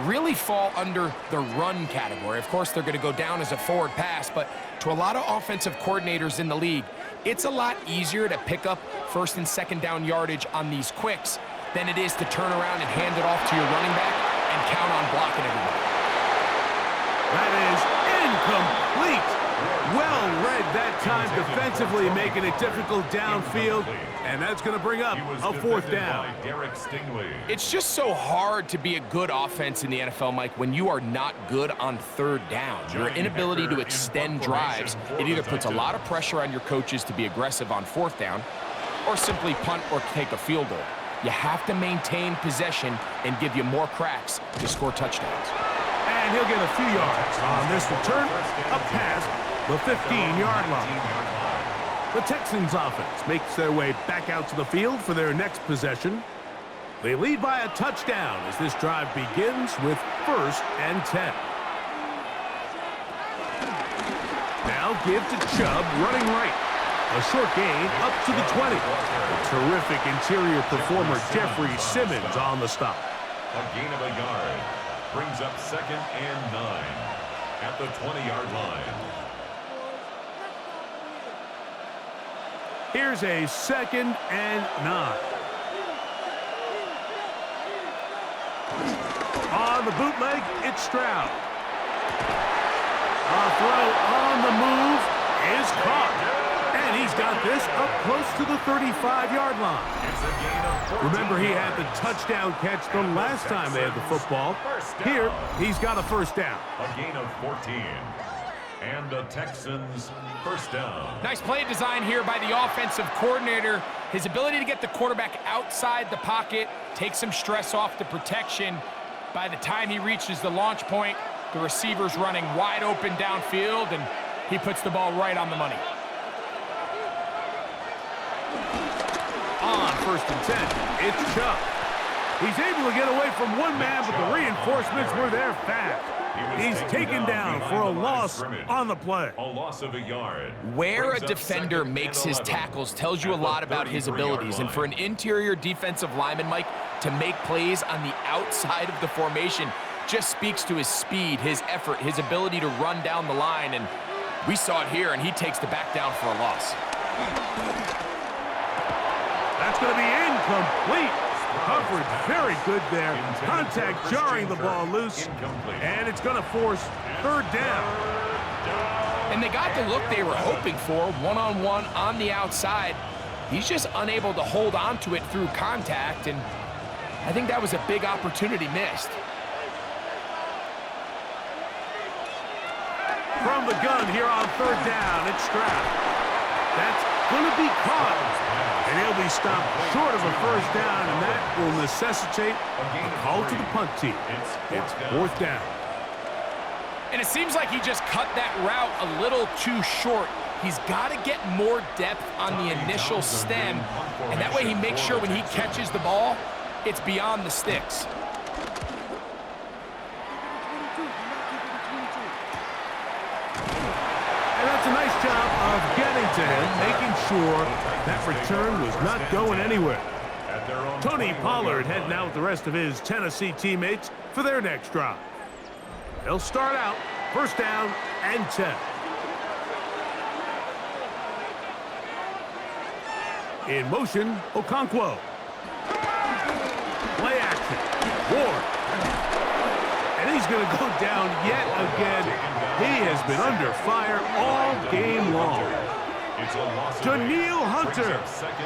really fall under the run category. Of course, they're going to go down as a forward pass, but to a lot of offensive coordinators in the league, it's a lot easier to pick up first and second down yardage on these quicks than it is to turn around and hand it off to your running back and count on blocking everybody. That is incomplete. Well read that time defensively, making it difficult downfield, and that's going to bring up a fourth down. It's just so hard to be a good offense in the NFL, Mike, when you are not good on third down. Your inability to extend drives, it either puts a lot of pressure on your coaches to be aggressive on fourth down or simply punt or take a field goal. You have to maintain possession and give you more cracks to score touchdowns. And he'll get a few yards on this return, a pass, the 15-yard line. The Texans offense makes their way back out to the field for their next possession. They lead by a touchdown as this drive begins with 1st and 10. Now give to Chubb running right. A short gain up to the 20. A terrific interior performer, Jeffrey Simmons, on the stop. A gain of a yard brings up 2nd and 9 at the 20-yard line. Here's a 2nd and 9. On the bootleg, it's Stroud. A throw on the move is caught. And he's got this up close to the 35-yard line. Remember, he had the touchdown catch the last time they had the football. Here, he's got a first down. A gain of 14. And the Texans first down. Nice play design here by the offensive coordinator. His ability to get the quarterback outside the pocket, take some stress off the protection. By the time he reaches the launch point, the receiver's running wide open downfield, and he puts the ball right on the money. On 1st and 10, it's Chubb. He's able to get away from one man, but the reinforcements were there fast. He's taken down for a loss on the play. A loss of a yard. Where a defender makes his tackles tells you a lot about his abilities. And for an interior defensive lineman, Mike, to make plays on the outside of the formation just speaks to his speed, his effort, his ability to run down the line. And we saw it here, and he takes the back down for a loss. That's going to be incomplete. Coverage very good there. Contact jarring the ball loose. And it's going to force 3rd down. And they got the look they were hoping for, one-on-one on the outside. He's just unable to hold on to it through contact, and I think that was a big opportunity missed. From the gun here on 3rd down, it's Stroud. That's going to be caught. And he'll be stopped short of a first down, and that will necessitate a call to the punt team. It's 4th down. And it seems like he just cut that route a little too short. He's got to get more depth on the initial stem, and that way he makes sure when he catches the ball, it's beyond the sticks. a nice job of getting to him, making sure that return was not going anywhere. Tony Pollard heading out with the rest of his Tennessee teammates for their next drive. They'll start out first down and 10. In motion, Okonkwo. Play action. Ward. And he's going to go down yet again. He has been under fire all game long. Daniil Hunter.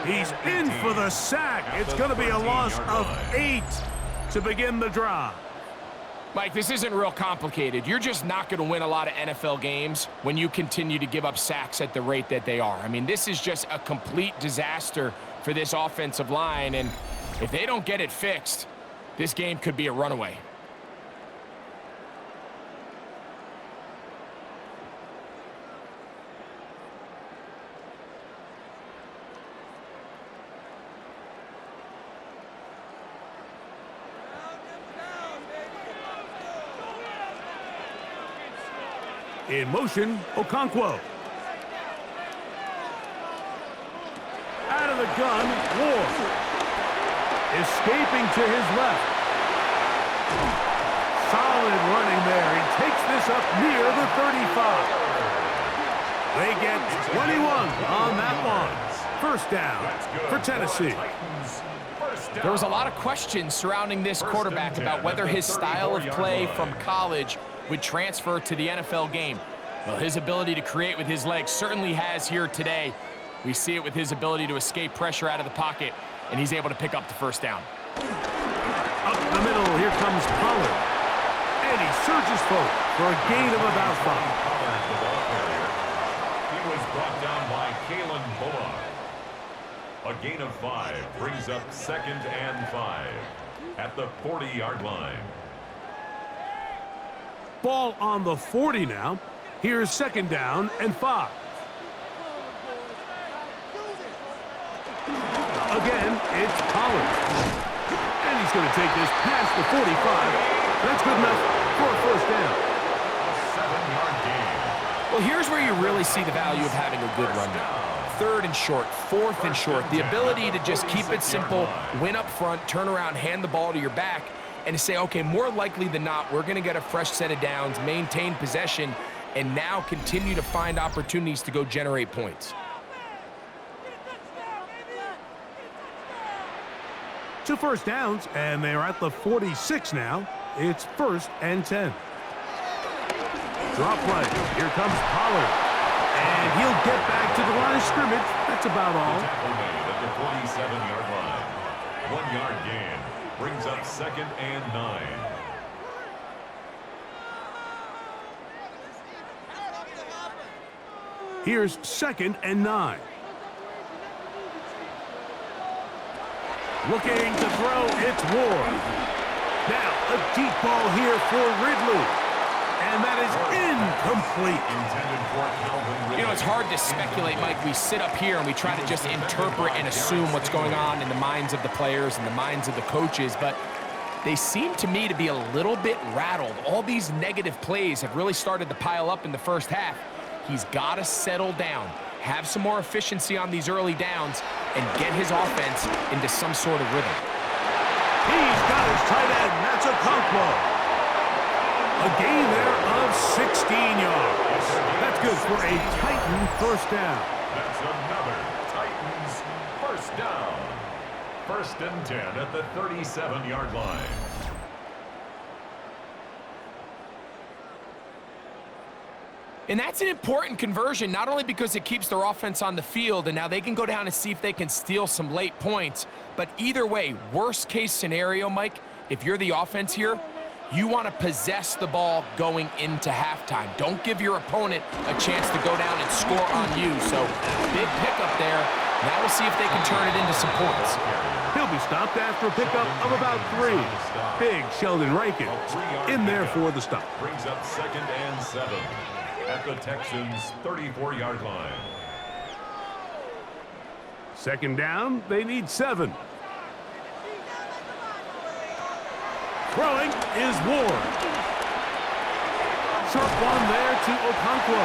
He's in for the sack. It's going to be a loss of 8 to begin the drive. Mike, this isn't real complicated. You're just not going to win a lot of NFL games when you continue to give up sacks at the rate that they are. I mean, this is just a complete disaster for this offensive line, and if they don't get it fixed, this game could be a runaway. In motion, Okonkwo. Out of the gun, Ward. Escaping to his left. Solid running there. He takes this up near the 35. They get 21 on that one. First down for Tennessee. There was a lot of questions surrounding this quarterback about whether his style of play from college would transfer to the NFL game. Well, his ability to create with his legs certainly has here today. We see it with his ability to escape pressure out of the pocket, and he's able to pick up the first down. Up the middle, here comes Pollard. And he surges forward for a gain of about 5. He was brought down by Kalen Bullock. A gain of 5 brings up 2nd and 5 at the 40-yard line. Ball on the 40 now. Here's 2nd down and 5. Again, it's Pollard. And he's going to take this past the 45. That's good enough for a first down. A 7-yard gain. Well, here's where you really see the value of having a good run game. 3rd and short, 4th and short. The ability to just keep it simple, win up front, turn around, hand the ball to your back, and to say, okay, more likely than not, we're going to get a fresh set of downs, maintain possession, and now continue to find opportunities to go generate points. 2 first downs, and they're at the 46 now. It's 1st and 10. Draw play. Here comes Pollard. And he'll get back to the line of scrimmage. That's about all. Tackle made at the 47-yard line. 1-yard gain brings up 2nd and 9. Here's 2nd and 9. Looking to throw, it's Ward. Now, a deep ball here for Ridley. And that is incomplete. Intended for Calvin Ridley. You know, it's hard to speculate, Mike. We sit up here and we try to just interpret and assume what's going on in the minds of the players and the minds of the coaches, but they seem to me to be a little bit rattled. All these negative plays have really started to pile up in the first half. He's got to settle down, have some more efficiency on these early downs, and get his offense into some sort of rhythm. He's got his tight end. That's Okonkwo. A gain there of 16 yards. That's good for a Titan first down. That's another Titans first down. 1st and 10 at the 37-yard line. And that's an important conversion, not only because it keeps their offense on the field, and now they can go down and see if they can steal some late points, but either way, worst case scenario, Mike, if you're the offense here, you want to possess the ball going into halftime. Don't give your opponent a chance to go down and score on you. So, big pickup there. Now we'll see if they can turn it into some points. He'll be stopped after a pickup of about 3. Big Sheldon Rankins in there for the stop. Brings up 2nd and 7 at the Texans' 34-yard line. 2nd down, they need 7. Throwing is Ward. Short one there to Okonkwo.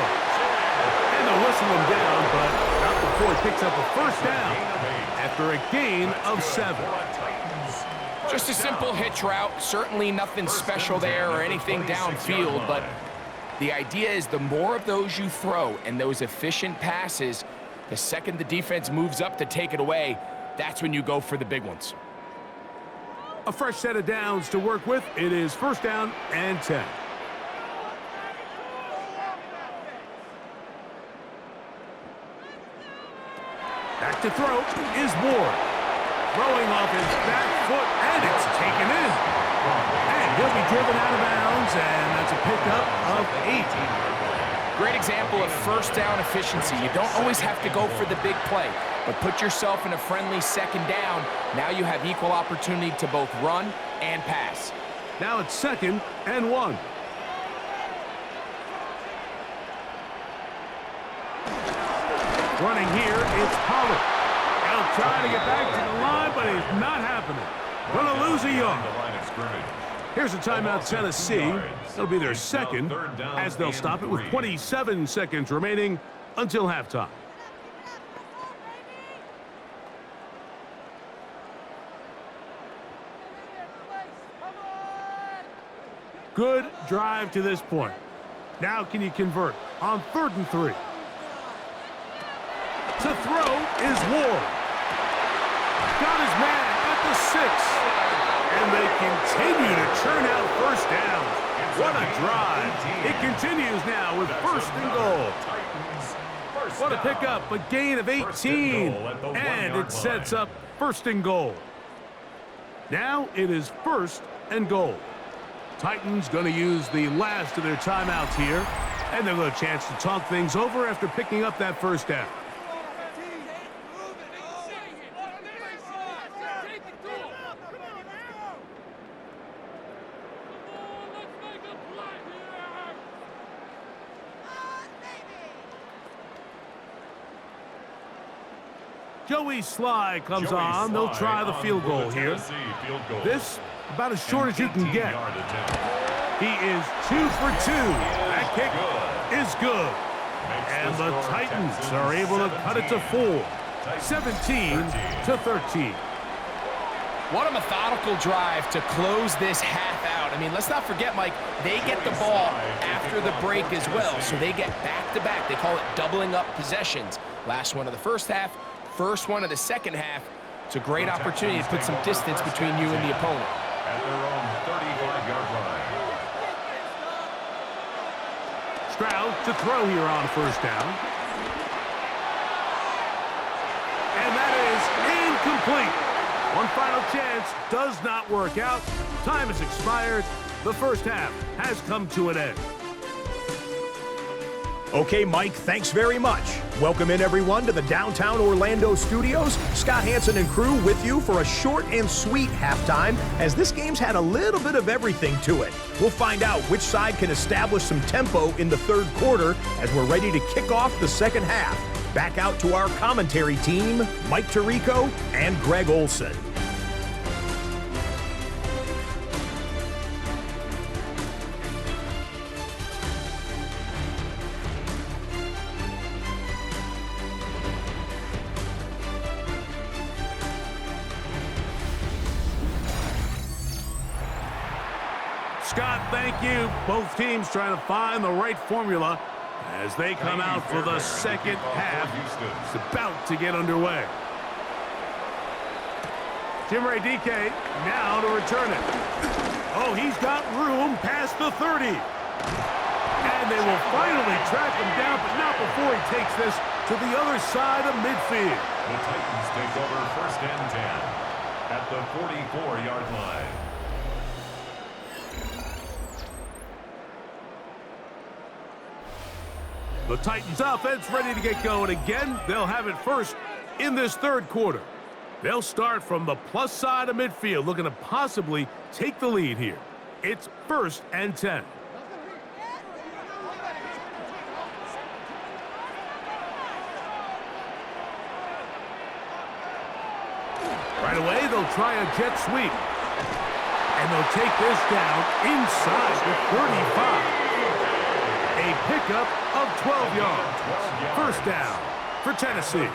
And they'll whistle him down, but not before he picks up a first down after a gain of 7. Just a simple hitch route. Certainly nothing special there or anything downfield, but the idea is the more of those you throw and those efficient passes, the second the defense moves up to take it away, that's when you go for the big ones. A fresh set of downs to work with. It is first down and 10. Back to throw is Ward. Throwing off his back foot, and it's taken in. And he'll be driven out of bounds, and that's a pickup of 8. Great example of first down efficiency. You don't always have to go for the big play, but put yourself in a friendly second down. Now you have equal opportunity to both run and pass. Now it's 2nd and 1. Running here, it's Pollard. He'll try to get back to the line, but it's not happening. Gonna lose a yard. Here's a timeout, Tennessee. It'll be their second, as they'll stop it with 27 seconds remaining until halftime. Good drive to this point. Now can you convert on 3rd and 3? To throw is Ward. Got his man at the 6. And they continue to churn out first downs. What a drive. It continues now with 1st and goal. What a pickup, a gain of 18. And it sets up 1st and goal. Now it is 1st and goal. Titans going to use the last of their timeouts here. And they'll get a chance to talk things over after picking up that first down. Joey Sly comes on. They'll try the field goal here. This, about as short as you can get. He is 2 for 2. That kick is good. And the Titans are able to cut it to 4. 17-13. What a methodical drive to close this half out. I mean, let's not forget, Mike, they get the ball after the break as well, so they get back-to-back. They call it doubling up possessions. Last one of the first half, first one of the second half. It's a great opportunity to put some distance between you and the opponent. At their own 35-yard line. Stroud to throw here on first down. And that is incomplete. One final chance does not work out. Time has expired. The first half has come to an end. Okay, Mike, thanks very much. Welcome in, everyone, to the downtown Orlando studios. Scott Hansen and crew with you for a short and sweet halftime, as this game's had a little bit of everything to it. We'll find out which side can establish some tempo in the third quarter as we're ready to kick off the second half. Back out to our commentary team, Mike Tirico and Greg Olson. Scott, thank you. Both teams trying to find the right formula as they come out for the second half. It's about to get underway. Jim Ray DK now to return it. Oh, he's got room past the 30. And they will finally track him down, but not before he takes this to the other side of midfield. The Titans take over 1st and 10 at the 44-yard line. The Titans offense ready to get going again. They'll have it first in this third quarter. They'll start from the plus side of midfield, looking to possibly take the lead here. It's 1st and 10. Right away, they'll try a jet sweep. And they'll take this down inside the 35. A pickup of 12 yards. First down for Tennessee.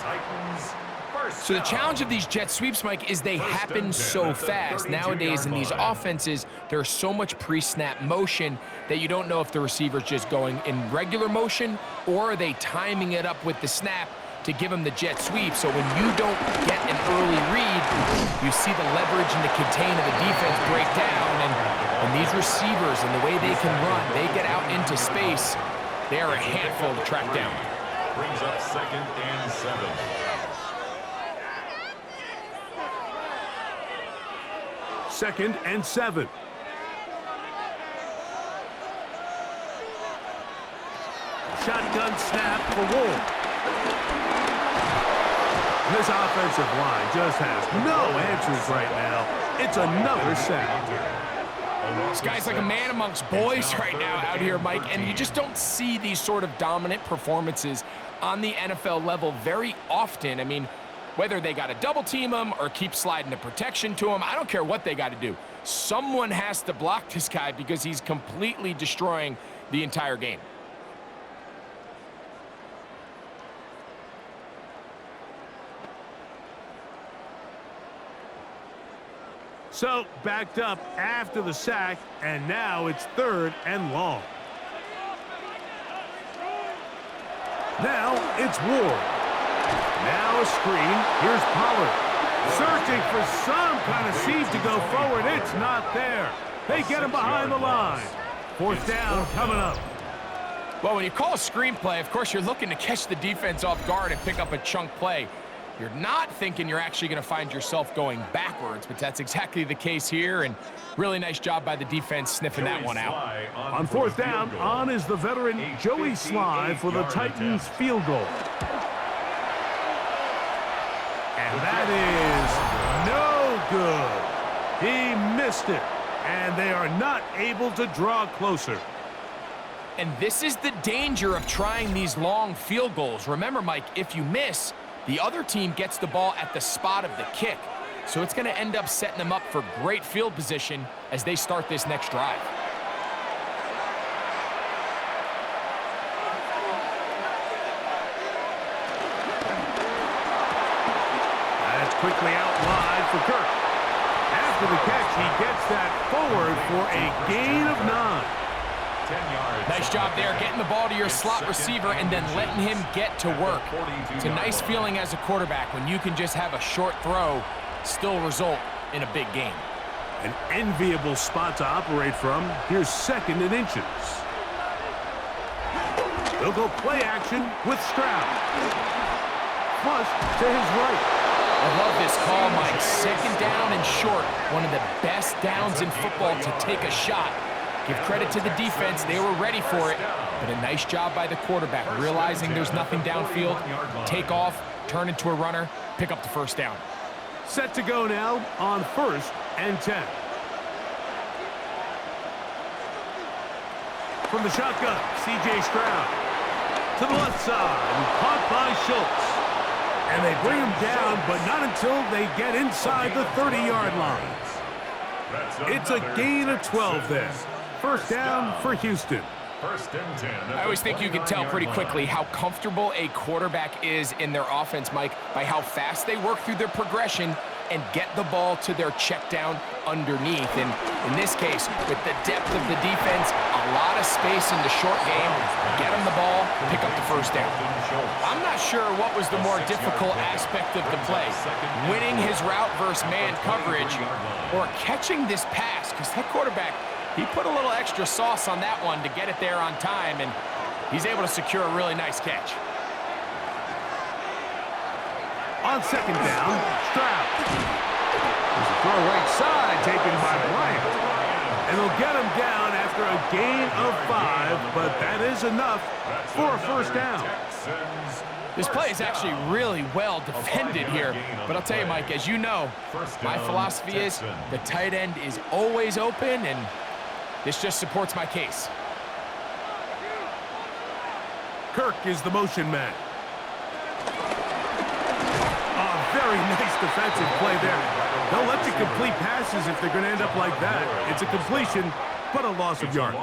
So the challenge of these jet sweeps, Mike, is they happen so fast. Nowadays in these offenses, there's so much pre-snap motion that you don't know if the receiver's just going in regular motion or are they timing it up with the snap to give them the jet sweep. So when you don't get an early read, you see the leverage and the contain of the defense break down. And these receivers and the way they can run, they get out into space, they are a handful to track down. Brings up 2nd and 7. Second and 7. Shotgun snap for Wolf. This offensive line just has no answers right now. It's another sack. This guy's like a man amongst boys right now out here, Mike, and you just don't see these sort of dominant performances on the NFL level very often. I mean, whether they got to double team him or keep sliding the protection to him, I don't care what they got to do. Someone has to block this guy because he's completely destroying the entire game. So, backed up after the sack, and now it's 3rd and long. Now it's Ward. Now a screen. Here's Pollard. Searching for some kind of seed to go forward. It's not there. They get him behind the line. 4th down coming up. Well, when you call a screen play, of course, you're looking to catch the defense off guard and pick up a chunk play. You're not thinking you're actually going to find yourself going backwards, but that's exactly the case here, and really nice job by the defense sniffing that one out. On 4th down, on is the veteran Joey Sly for the Titans field goal. And that is no good. He missed it, and they are not able to draw closer. And this is the danger of trying these long field goals. Remember, Mike, if you miss, the other team gets the ball at the spot of the kick. So it's going to end up setting them up for great field position as they start this next drive. That's quickly out wide for Kirk. After the catch, he gets that forward for a gain of 9. 10 yards. Nice job there, getting the ball to your slot receiver and then letting him get to work. It's a nice feeling as a quarterback when you can just have a short throw, still result in a big game. An enviable spot to operate from. Here's 2nd and inches. They'll go play action with Stroud. Flush to his right. I love this call, Mike. 2nd down and short. One of the best downs in football to take a shot. Give credit to the defense. They were ready for it. But a nice job by the quarterback, realizing there's nothing downfield. Take off, turn into a runner, pick up the 1st down. Set to go now on 1st and 10. From the shotgun, C.J. Stroud. To the left side, and caught by Schultz. And they bring him down, but not until they get inside the 30-yard line. It's a gain of 12 there. 1st down for Houston. 1st and 10. I always think you can tell pretty quickly how comfortable a quarterback is in their offense, Mike, by how fast they work through their progression and get the ball to their check down underneath. And in this case, with the depth of the defense, a lot of space in the short game, get them the ball, pick up the 1st down. I'm not sure what was the more difficult aspect of the play, winning his route versus man coverage or catching this pass, because that quarterback, he put a little extra sauce on that one to get it there on time, and he's able to secure a really nice catch. On 2nd down, Stroud. There's a throw right side taken by Bryant. And they'll get him down after a gain of 5, but that is enough for a 1st down. This play is actually really well defended here, but I'll tell you, Mike, as you know, my philosophy is the tight end is always open, and this just supports my case. Kirk is the motion man. Very nice defensive play there. They'll let you complete passes if they're going to end up like that. It's a completion, but a loss of yards.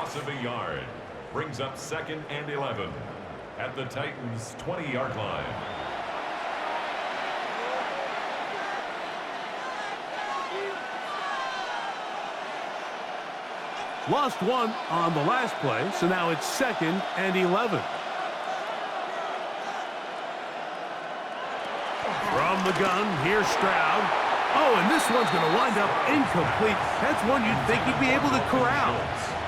brings up 2nd and 11 at the Titans' 20-yard line. Lost one on the last play, so now it's 2nd and 11. From the gun, here's Stroud. Oh, and this one's going to wind up incomplete. That's one you'd think he'd be able to corral.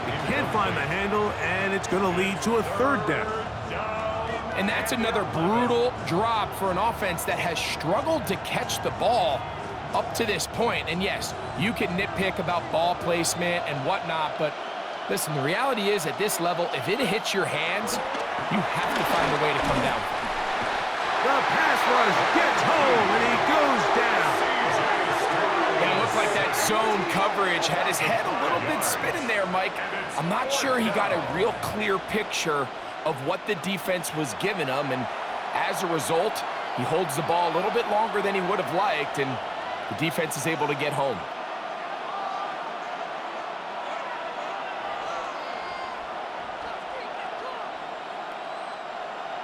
He can't find the handle, and it's going to lead to a 3rd down. And that's another brutal drop for an offense that has struggled to catch the ball up to this point. And yes, you can nitpick about ball placement and whatnot, but listen, the reality is at this level, if it hits your hands, you have to find a way to come down. The pass rush gets home, and he goes down. And it looked like that zone coverage had his head a little bit spinning there, Mike. I'm not sure he got a real clear picture of what the defense was giving him, and as a result, he holds the ball a little bit longer than he would have liked, and the defense is able to get home.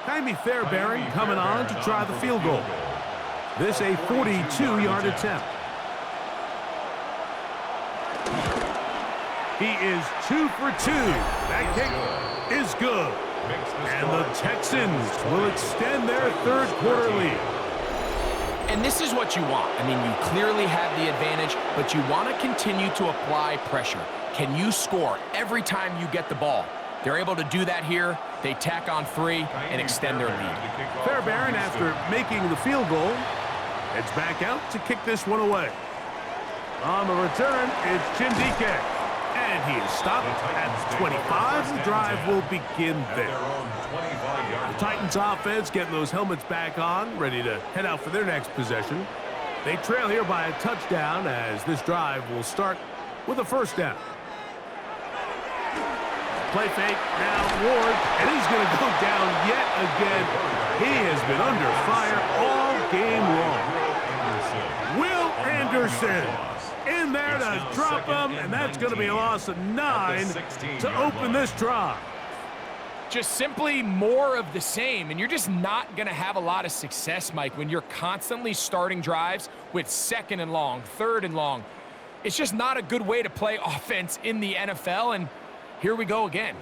Jaime Fairbairn coming on to try the field goal. This a 42-yard attempt. He is 2 for 2. That kick is good. And the Texans will extend their 3rd quarter lead. And this is what you want. I mean, you clearly have the advantage, but you want to continue to apply pressure. Can you score every time you get the ball? They're able to do that here. They tack on 3 and extend their lead. Fairbairn, after making the field goal, heads back out to kick this one away. On the return, it's Chindike. And he is stopped at 25. The drive will begin there. The Titans offense getting those helmets back on, ready to head out for their next possession. They trail here by a touchdown as this drive will start with a 1st down. Play fake, now Ward, and he's going to go down yet again. He has been under fire all game long. Will Anderson in there to drop him, and that's going to be a loss of 9 to open this drive. Just simply more of the same, and you're just not going to have a lot of success, Mike, when you're constantly starting drives with 2nd and long, 3rd and long. It's just not a good way to play offense in the NFL, and here we go again.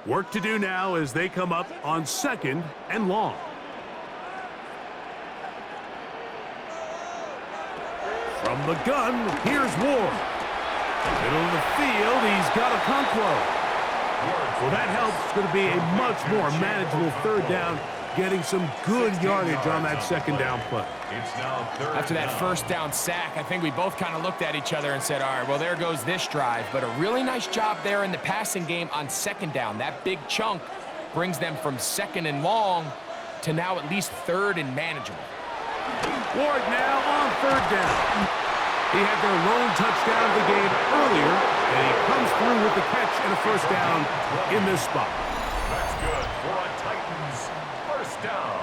Work to do now as they come up on 2nd and long. From the gun, here's Ward. Middle of the field, he's got a Conquo. Well, that helps. It's going to be a much more manageable 3rd down, getting some good yardage on that 2nd down play. After that 1st down sack, I think we both kind of looked at each other and said, all right, well, there goes this drive. But a really nice job there in the passing game on 2nd down. That big chunk brings them from 2nd and long to now at least 3rd and manageable. Ward now on 3rd down. He had their lone touchdown of the game earlier, and he comes through with the catch and a 1st down in this spot. That's good for a Titans 1st down.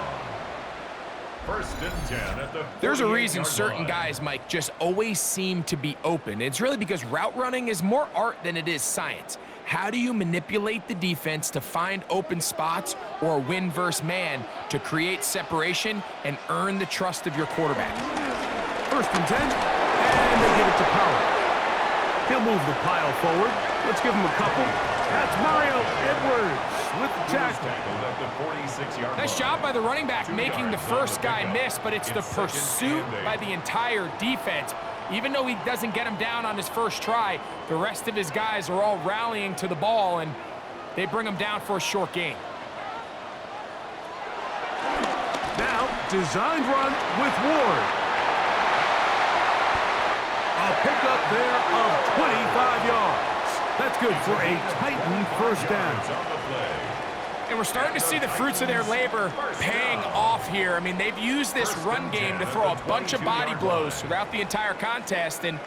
1st and 10 at the There's a reason certain line. guys, Mike, just always seem to be open. It's really because route running is more art than it is science. How do you manipulate the defense to find open spots or win versus man to create separation and earn the trust of your quarterback? 1st and 10, and they give it to Powell. He'll move the pile forward. Let's give him a couple. That's Mario Edwards with the tackle. At the 46-yard Nice line. job by the running back making the first guy miss, but it's the pursuit by the entire defense. Even though he doesn't get him down on his first try, the rest of his guys are all rallying to the ball, and they bring him down for a short gain. Now, designed run with Ward. A pickup there of 25 yards. That's good for a Titan 1st down. And we're starting to see the fruits of their labor paying off here. I mean, they've used this run game to throw a bunch of body blows throughout the entire contest. And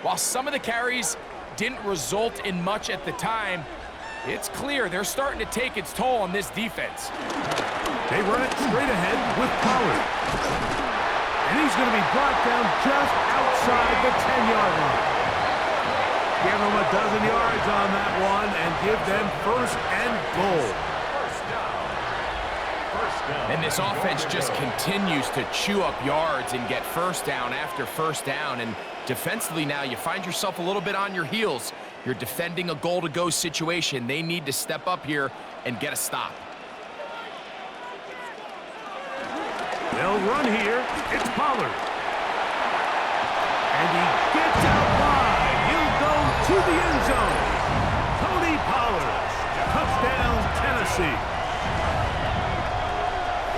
while some of the carries didn't result in much at the time, it's clear they're starting to take its toll on this defense. They run it straight ahead with Pollard. And he's going to be brought down just outside the 10-yard line. give them a dozen yards on that one and give them first and goal. And this offense just continues to chew up yards and get first down after first down. And defensively now, you find yourself a little bit on your heels. You're defending a goal-to-go situation. They need to step up here and get a stop. They'll run here. It's Pollard. And he gets out wide. He'll go to the end zone. Tony Pollard. Touchdown, Tennessee.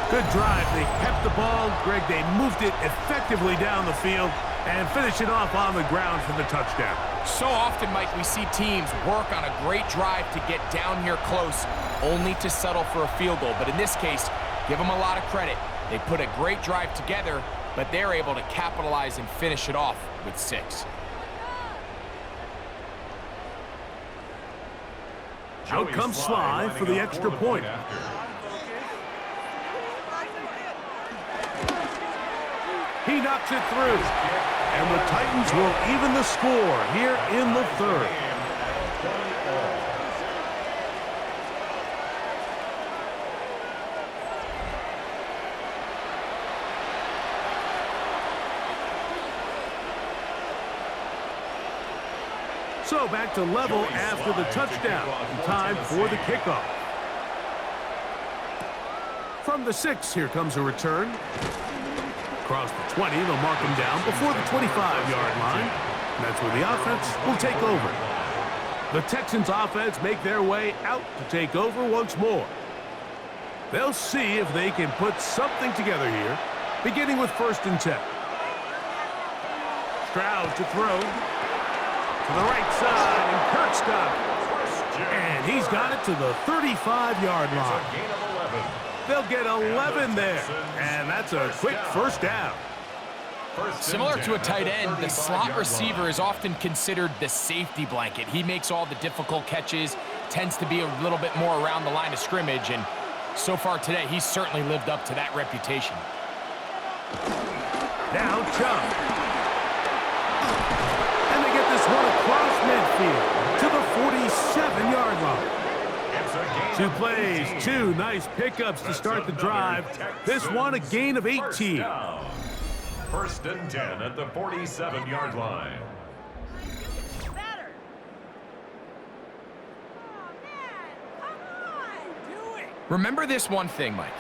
Good drive. They kept the ball. Greg, they moved it effectively down the field and finish it off on the ground for the touchdown. So often, Mike, we see teams work on a great drive to get down here close, only to settle for a field goal. But in this case, give them a lot of credit. They put a great drive together, but they're able to capitalize and finish it off with 6. Out comes Sly for the extra point. He knocks it through. And the Titans will even the score here in the third. So back to level after the touchdown. Time for the kickoff. From the 6, here comes a return. Across the 20, they'll mark him down before the 25-yard line. And that's where the offense will take over. The Texans offense make their way out to take over once more. They'll see if they can put something together here, beginning with 1st and 10. Stroud to throw. To the right side, and Kirk's got it. And he's got it to the 35-yard line. They'll get 11 there, and that's a quick first down. Similar to a tight end, the slot receiver is often considered the safety blanket. He makes all the difficult catches, tends to be a little bit more around the line of scrimmage, and so far today, he's certainly lived up to that reputation. Now Chubb. And they get this one across midfield to the 47-yard line. 2 plays, 2 nice pickups to start the drive. This one a gain of 18. 1st and 10 at the 47-yard line. Remember this one thing, Mike.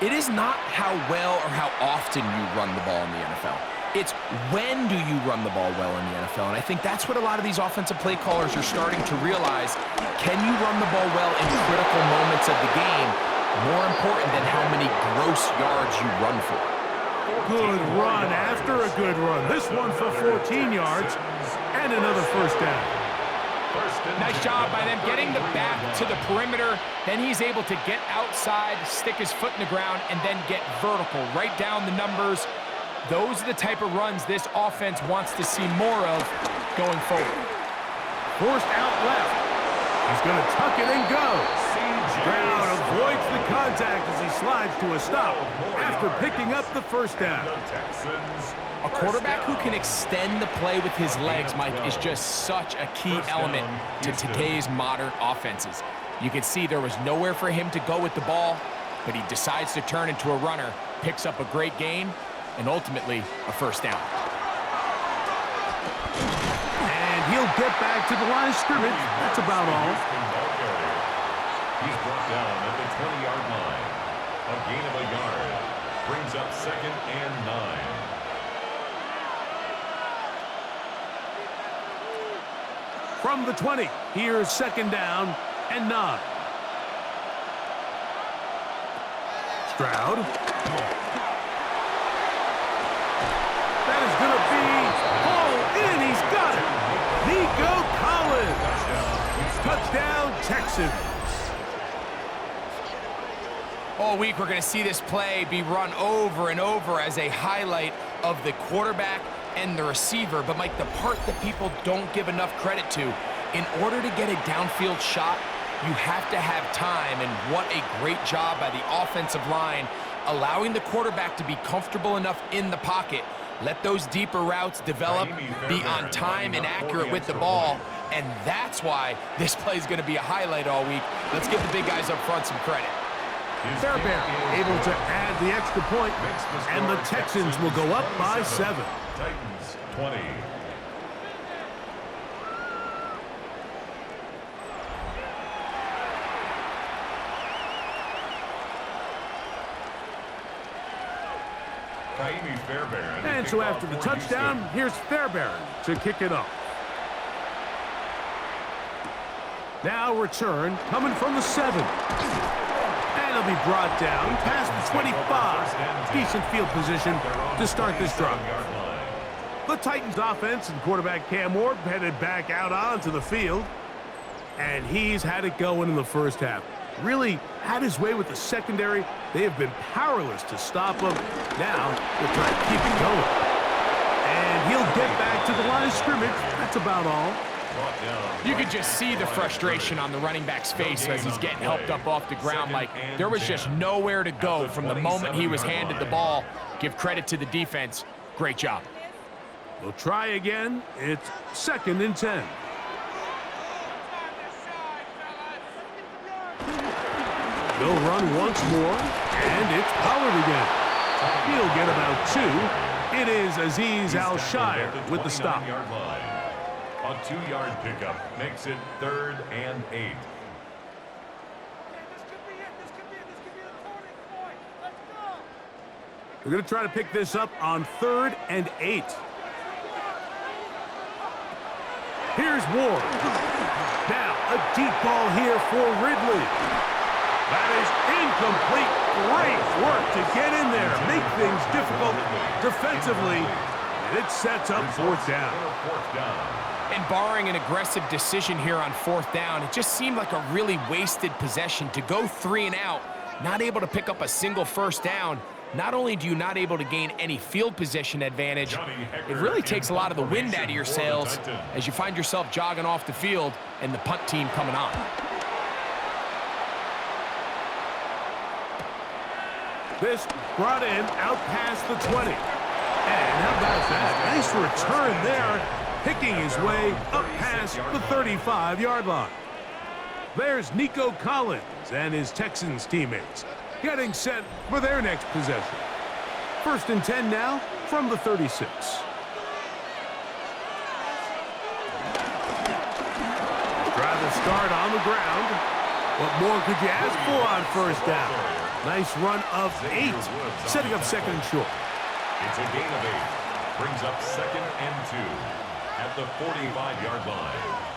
It is not how well or how often you run the ball in the NFL. It's when do you run the ball well in the NFL, and I think that's what a lot of these offensive play callers are starting to realize. Can you run the ball well in critical moments of the game, more important than how many gross yards you run for? Good run after a good run. This one for 14 yards and another first down. Nice job by them getting the back to the perimeter. Then he's able to get outside, stick his foot in the ground, and then get vertical, right down the numbers. Those are the type of runs this offense wants to see more of going forward. Forced out left. He's going to tuck it and go. Stroud avoids the contact as he slides to a stop after picking up the first down. A quarterback who can extend the play with his legs, Mike, is just such a key element to today's modern offenses. You can see there was nowhere for him to go with the ball, but he decides to turn into a runner, picks up a great gain, and ultimately a first down. And he'll get back to the line of scrimmage. That's about all. He's brought down at the 20-yard line. A gain of a yard. Brings up 2nd and 9. From the 20, here's 2nd down and 9. Stroud. That is going to be hauled in. He's got it. Nico Collins. Touchdown, Texans. All week, we're going to see this play be run over and over as a highlight of the quarterback and the receiver. But, Mike, the part that people don't give enough credit to, in order to get a downfield shot, you have to have time. And what a great job by the offensive line, allowing the quarterback to be comfortable enough in the pocket Let those deeper routes develop, be on time and accurate with the ball, and that's why this play is going to be a highlight all week. Let's give the big guys up front some credit. Fairbairn able to add the extra point, and the Texans will go up by 7. Titans 20. And so after the touchdown, here's Fairbairn to kick it off. Now return coming from the 7. And it'll be brought down past the 25. Decent field position to start this drive. The Titans offense and quarterback Cam Ward headed back out onto the field. And he's had it going in the first half. Really had his way with the secondary. They have been powerless to stop him. Now they're trying to keep it going. And he'll get back to the line of scrimmage. That's about all. You could just see the frustration on the running back's face as he's getting helped up off the ground. Like, there was just nowhere to go from the moment he was handed the ball. Give credit to the defense. Great job. We'll try again. It's 2nd and 10. They'll run once more, and it's Pollard again. He'll get about 2. It is Azeez Al-Shire with the stop. A 2-yard pickup makes it 3rd and 8. We're going to try to pick this up on 3rd and 8. Here's Ward. Now a deep ball here for Ridley. That is incomplete. Great work to get in there, make things difficult defensively, and it sets up 4th down. And barring an aggressive decision here on 4th down, it just seemed like a really wasted possession to go 3 and out, not able to pick up a single 1st down. Not only do you not able to gain any field position advantage, it really takes a lot of the wind out of your sails as you find yourself jogging off the field and the punt team coming on. This brought in out past the 20. And how about that? Nice return there, picking his way up past the 35-yard line. There's Nico Collins and his Texans teammates getting set for their next possession. 1st and 10 now from the 36. Try to start on the ground. What more could you ask for on 1st down? Nice run of 8, setting up 2nd and short. It's a gain of 8. Brings up 2nd and 2 at the 45-yard line.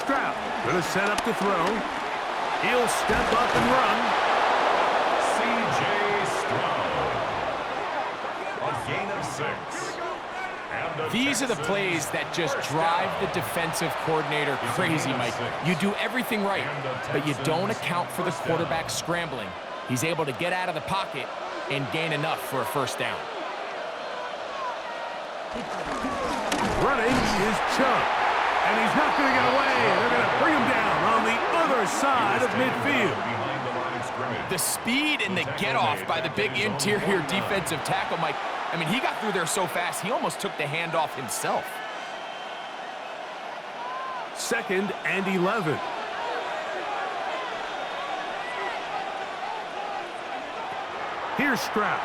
Stroud gonna set up to throw. He'll step up and run. C.J. Stroud. A gain of 6. These are the plays that just drive the defensive coordinator crazy, Mike. You do everything right, but you don't account for the quarterback scrambling. He's able to get out of the pocket and gain enough for a 1st down. Running is Chubb. And he's not going to get away. They're going to bring him down on the other side of midfield. The speed and the get-off by the big interior defensive tackle, Mike. I mean, he got through there so fast, he almost took the handoff himself. 2nd and 11. Here's Stroud.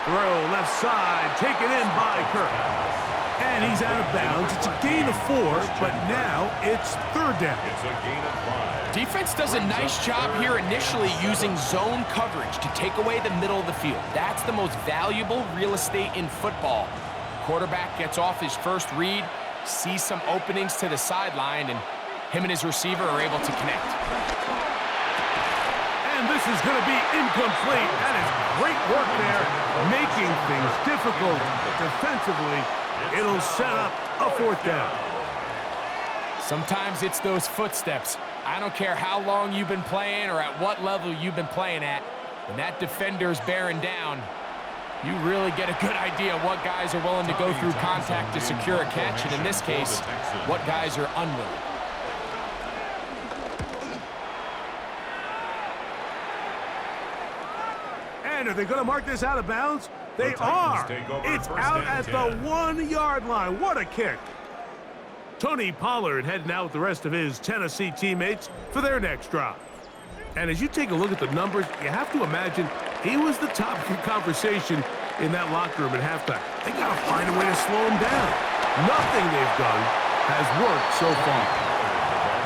Throw left side, taken in by Kirk. And he's out of bounds. It's a gain of 4, but now it's 3rd down. It's a gain of 5. Defense does a nice job here initially using zone coverage to take away the middle of the field. That's the most valuable real estate in football. Quarterback gets off his first read, sees some openings to the sideline, and him and his receiver are able to connect. And this is going to be incomplete. That is great work there, making things difficult defensively. It'll set up a 4th down. Sometimes it's those footsteps. I don't care how long you've been playing or at what level you've been playing at. When that defender's bearing down, You really get a good idea what guys are willing to go through contact to secure a catch, and in this case, what guys are unwilling. And are they going to mark this out of bounds? They are. It's out at the 1-yard line. What a kick. Tony Pollard heading out with the rest of his Tennessee teammates for their next drive. And as you take a look at the numbers, you have to imagine he was the topic of conversation in that locker room at halftime. They got to find a way to slow him down. Nothing they've done has worked so far.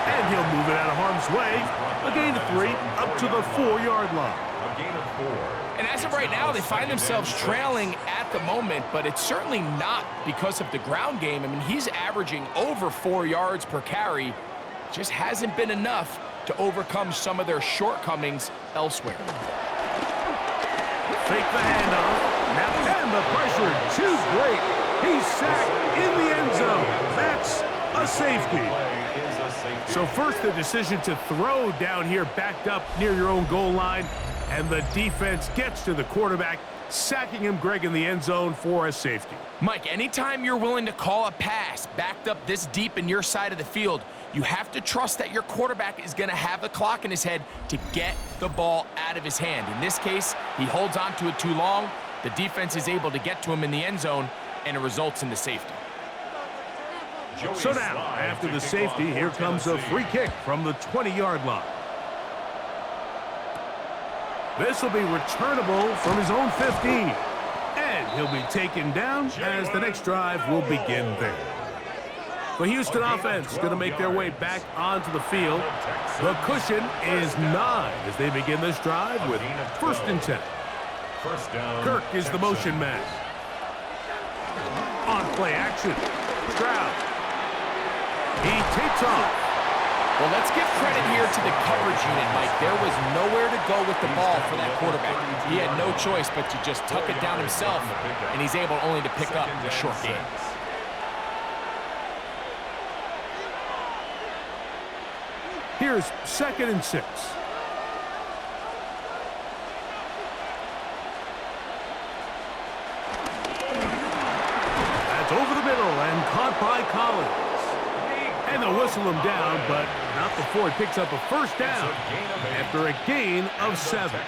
And he'll move it out of harm's way. A gain of 3 up to the 4-yard line. A gain of 4. And as of right now, they find themselves trailing at the moment, but it's certainly not because of the ground game. I mean, he's averaging over 4 yards per carry. Just hasn't been enough to overcome some of their shortcomings elsewhere. Fake the handoff. Now, and the pressure, too great. He's sacked in the end zone. That's a safety. So first, the decision to throw down here backed up near your own goal line. And the defense gets to the quarterback, sacking him, Greg, in the end zone for a safety. Mike, anytime you're willing to call a pass backed up this deep in your side of the field, you have to trust that your quarterback is going to have the clock in his head to get the ball out of his hand. In this case, he holds on to it too long. The defense is able to get to him in the end zone, and it results in the safety. So now, after the safety, here comes a free kick from the 20-yard line. This will be returnable from his own 15. And he'll be taken down as the next drive will begin there. The Houston offense going to make their way back onto the field. The cushion is 9 as they begin this drive with 1st and 10. Kirk is the motion man. On play action. Stroud. He takes off. Well, let's give credit here to the coverage unit, Mike. There was nowhere to go with the ball for that quarterback. He had no choice but to just tuck it down himself, and he's able only to pick up a short gain. Here's 2nd and 6. That's over the middle and caught by Collins. And they'll whistle him down, but not before he picks up a 1st down after a gain of 7.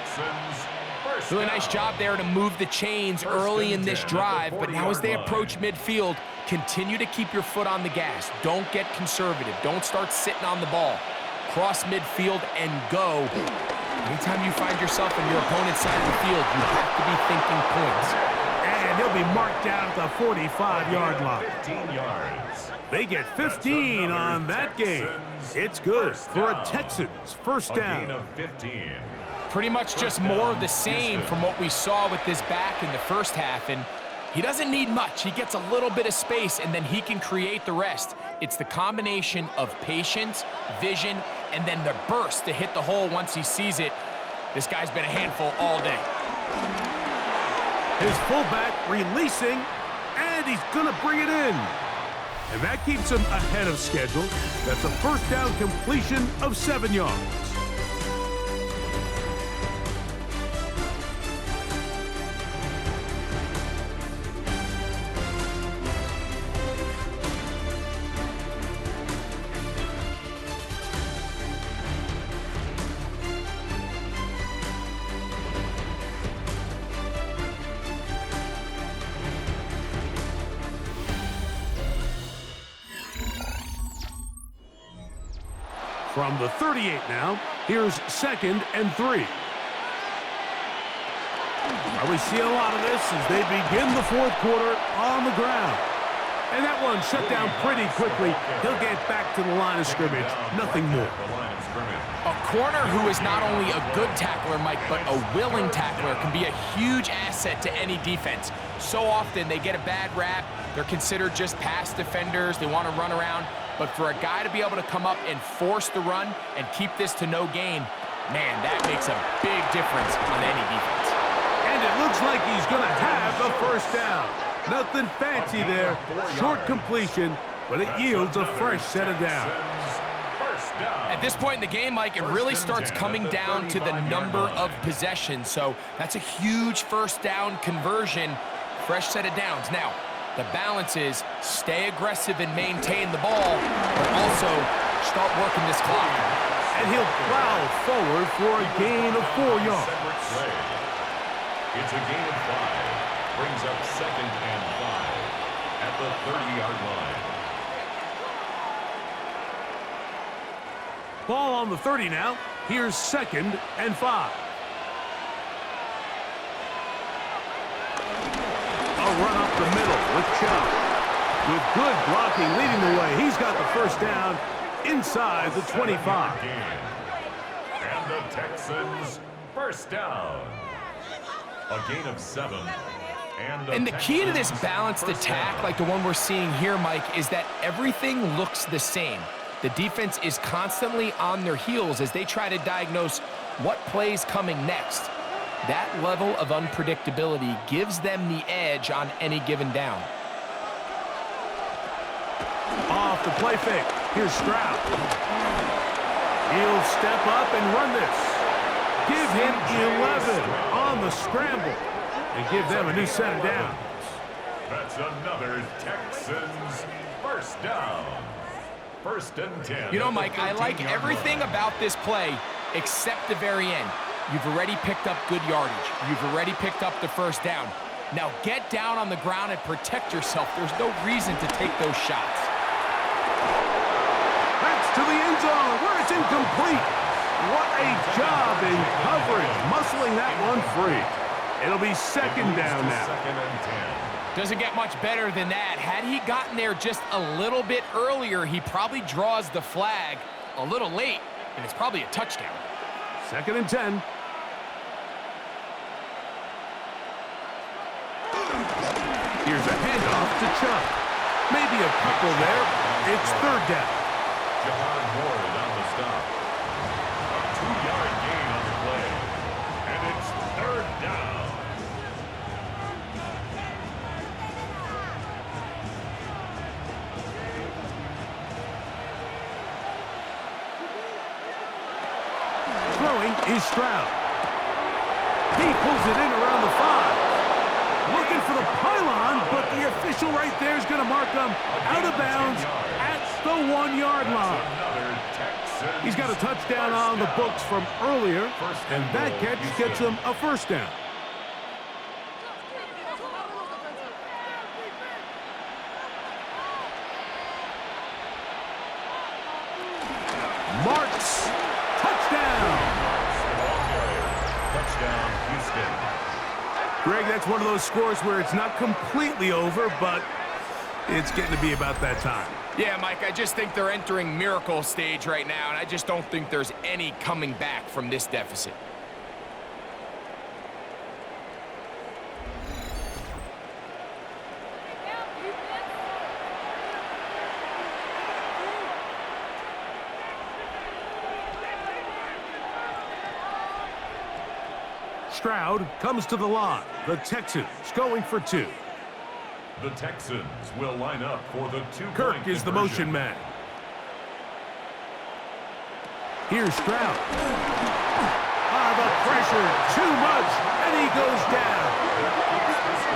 Really nice job there to move the chains early in this drive, but now as they approach midfield, continue to keep your foot on the gas. Don't get conservative. Don't start sitting on the ball. Cross midfield and go. Anytime you find yourself on your opponent's side of the field, you have to be thinking points. And he'll be marked down at the 45-yard line. 15 yards. They get 15 on that game. It's good for a Texans 1st down. A gain of 15. Pretty much just more of the same from what we saw with this back in the first half, and he doesn't need much. He gets a little bit of space, and then he can create the rest. It's the combination of patience, vision, and then the burst to hit the hole once he sees it. This guy's been a handful all day. His fullback releasing, and he's going to bring it in. And that keeps him ahead of schedule. That's a 1st down completion of 7 yards. From the 38 now, here's 2nd and 3. Well, we see a lot of this as they begin the 4th quarter on the ground. And that one shut down pretty quickly. He'll get back to the line of scrimmage. Nothing more. A corner who is not only a good tackler, Mike, but a willing tackler can be a huge asset to any defense. So often they get a bad rap. They're considered just pass defenders. They want to run around. But for a guy to be able to come up and force the run and keep this to no gain, man, that makes a big difference on any defense. And it looks like he's going to have the 1st down. Nothing fancy there. Short completion, but it yields a fresh set of downs. At this point in the game, Mike, it really starts coming down to the number of possessions. So that's a huge first down conversion, fresh set of downs. Now, the balance is stay aggressive and maintain the ball, but also start working this clock. And he'll plow forward for a gain of 4 yards. It's a gain of 5. Brings up 2nd and 5 at the 30-yard line. Ball on the 30 now. Here's 2nd and 5. A run up the middle with Chubb. With good blocking leading the way, he's got the first down inside the 25. And the Texans first down. A gain of 7. And the key to this balanced attack, like the one we're seeing here, Mike, is that everything looks the same. The defense is constantly on their heels as they try to diagnose what play's coming next. That level of unpredictability gives them the edge on any given down. Off the play fake. Here's Stroud. He'll step up and run this. Give him 11 on the scramble and give them a new set of downs. That's another Texans first down. 1st and 10. You know, Mike, I like everything about this play except the very end. You've already picked up good yardage. You've already picked up the first down. Now get down on the ground and protect yourself. There's no reason to take those shots. That's to the end zone where it's incomplete. What a job in coverage, muscling that one free. It'll be 2nd down now. 2nd and 10. Doesn't get much better than that. Had he gotten there just a little bit earlier, he probably draws the flag a little late, and it's probably a touchdown. 2nd and 10. Here's a handoff to Chubb. Maybe a couple there. It's 3rd down. Jahad Ward on the stop. A 2-yard gain on the play. And it's 3rd down. Throwing is Stroud. He pulls it in around the 5. Looking for the pylon, but the official right there is going to mark him out of bounds at the 1-yard line. He's got a touchdown on the books from earlier, and that catch gets him a first down. Marks, touchdown. Touchdown, Houston. Greg, that's one of those scores where it's not completely over, but it's getting to be about that time. Yeah, Mike, I just think they're entering miracle stage right now, and I just don't think there's any coming back from this deficit. Stroud comes to the line. The Texans going for 2. The Texans will line up for the 2-point Kirk is the motion man. Here's Stroud. The pressure, too much, and he goes down.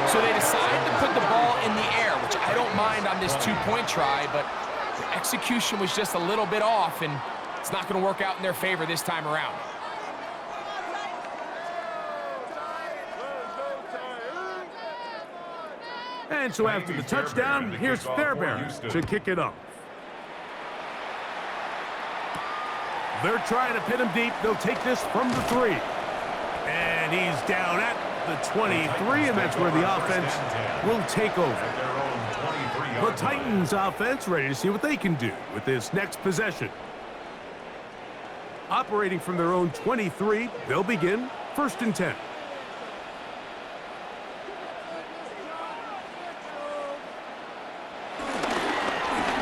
So they decide to put the ball in the air, which I don't mind on this 2-point try, but the execution was just a little bit off, and it's not going to work out in their favor this time around. And so after the touchdown, here's Fairbairn to kick it off. They're trying to pin him deep. They'll take this from the 3. And he's down at the 23, and that's where the offense will take over. The Titans offense ready to see what they can do with this next possession. Operating from their own 23, they'll begin 1st and 10.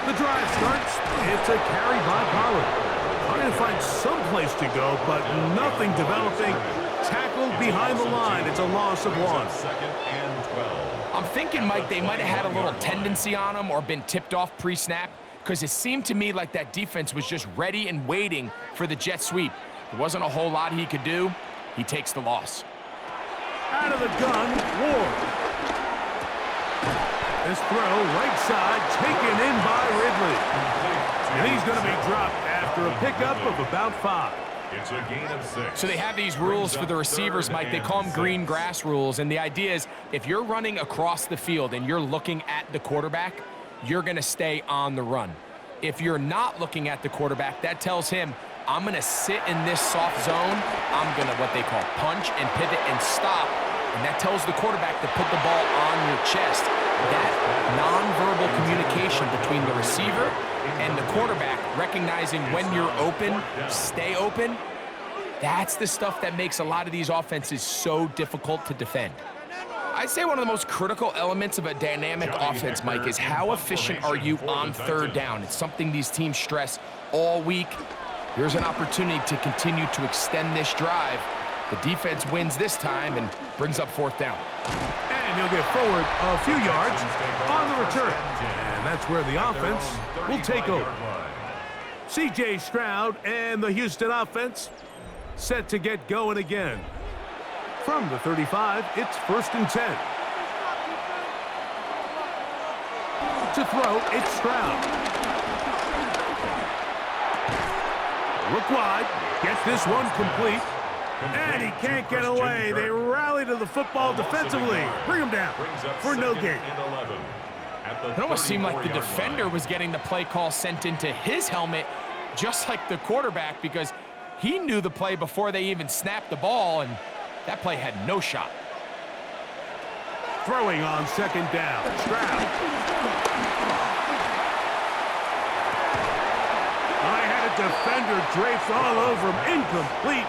The drive starts. It's a carry by Pollard. Trying to find some place to go, but nothing developing. Tackled behind the line. It's a loss of 1. 2nd and 12. I'm thinking, Mike, they might have had a little tendency on him or been tipped off pre-snap. because it seemed to me like that defense was just ready and waiting for the jet sweep. There wasn't a whole lot he could do. He takes the loss. Out of the gun, Ward. This throw, right side, taken in by Ridley. And he's going to be dropped after a pickup of about 5. It's a gain of 6. So they have these rules for the receivers, Mike. They call them green grass rules. And the idea is if you're running across the field and you're looking at the quarterback, you're going to stay on the run. If you're not looking at the quarterback, that tells him, I'm going to sit in this soft zone. I'm going to what they call punch and pivot and stop. And that tells the quarterback to put the ball on your chest. That nonverbal communication between the receiver and the quarterback, recognizing when you're open, stay open, that's the stuff that makes a lot of these offenses so difficult to defend. I'd say one of the most critical elements of a dynamic offense, Mike, is how efficient are you on third down. It's something these teams stress all week. Here's an opportunity to continue to extend this drive. The defense wins this time and brings up 4th down. And he'll get forward a few yards on the return. And that's where the offense will take over. C.J. Stroud and the Houston offense set to get going again. From the 35, it's 1st and 10. To throw, it's Stroud. Look wide, gets this one complete. And he can't get away. They rally to the football defensively. Bring him down for no gain. It almost seemed like the defender was getting the play call sent into his helmet, just like the quarterback, because he knew the play before they even snapped the ball, and that play had no shot. Throwing on 2nd down, Stroud. Defender drapes all over him. Incomplete.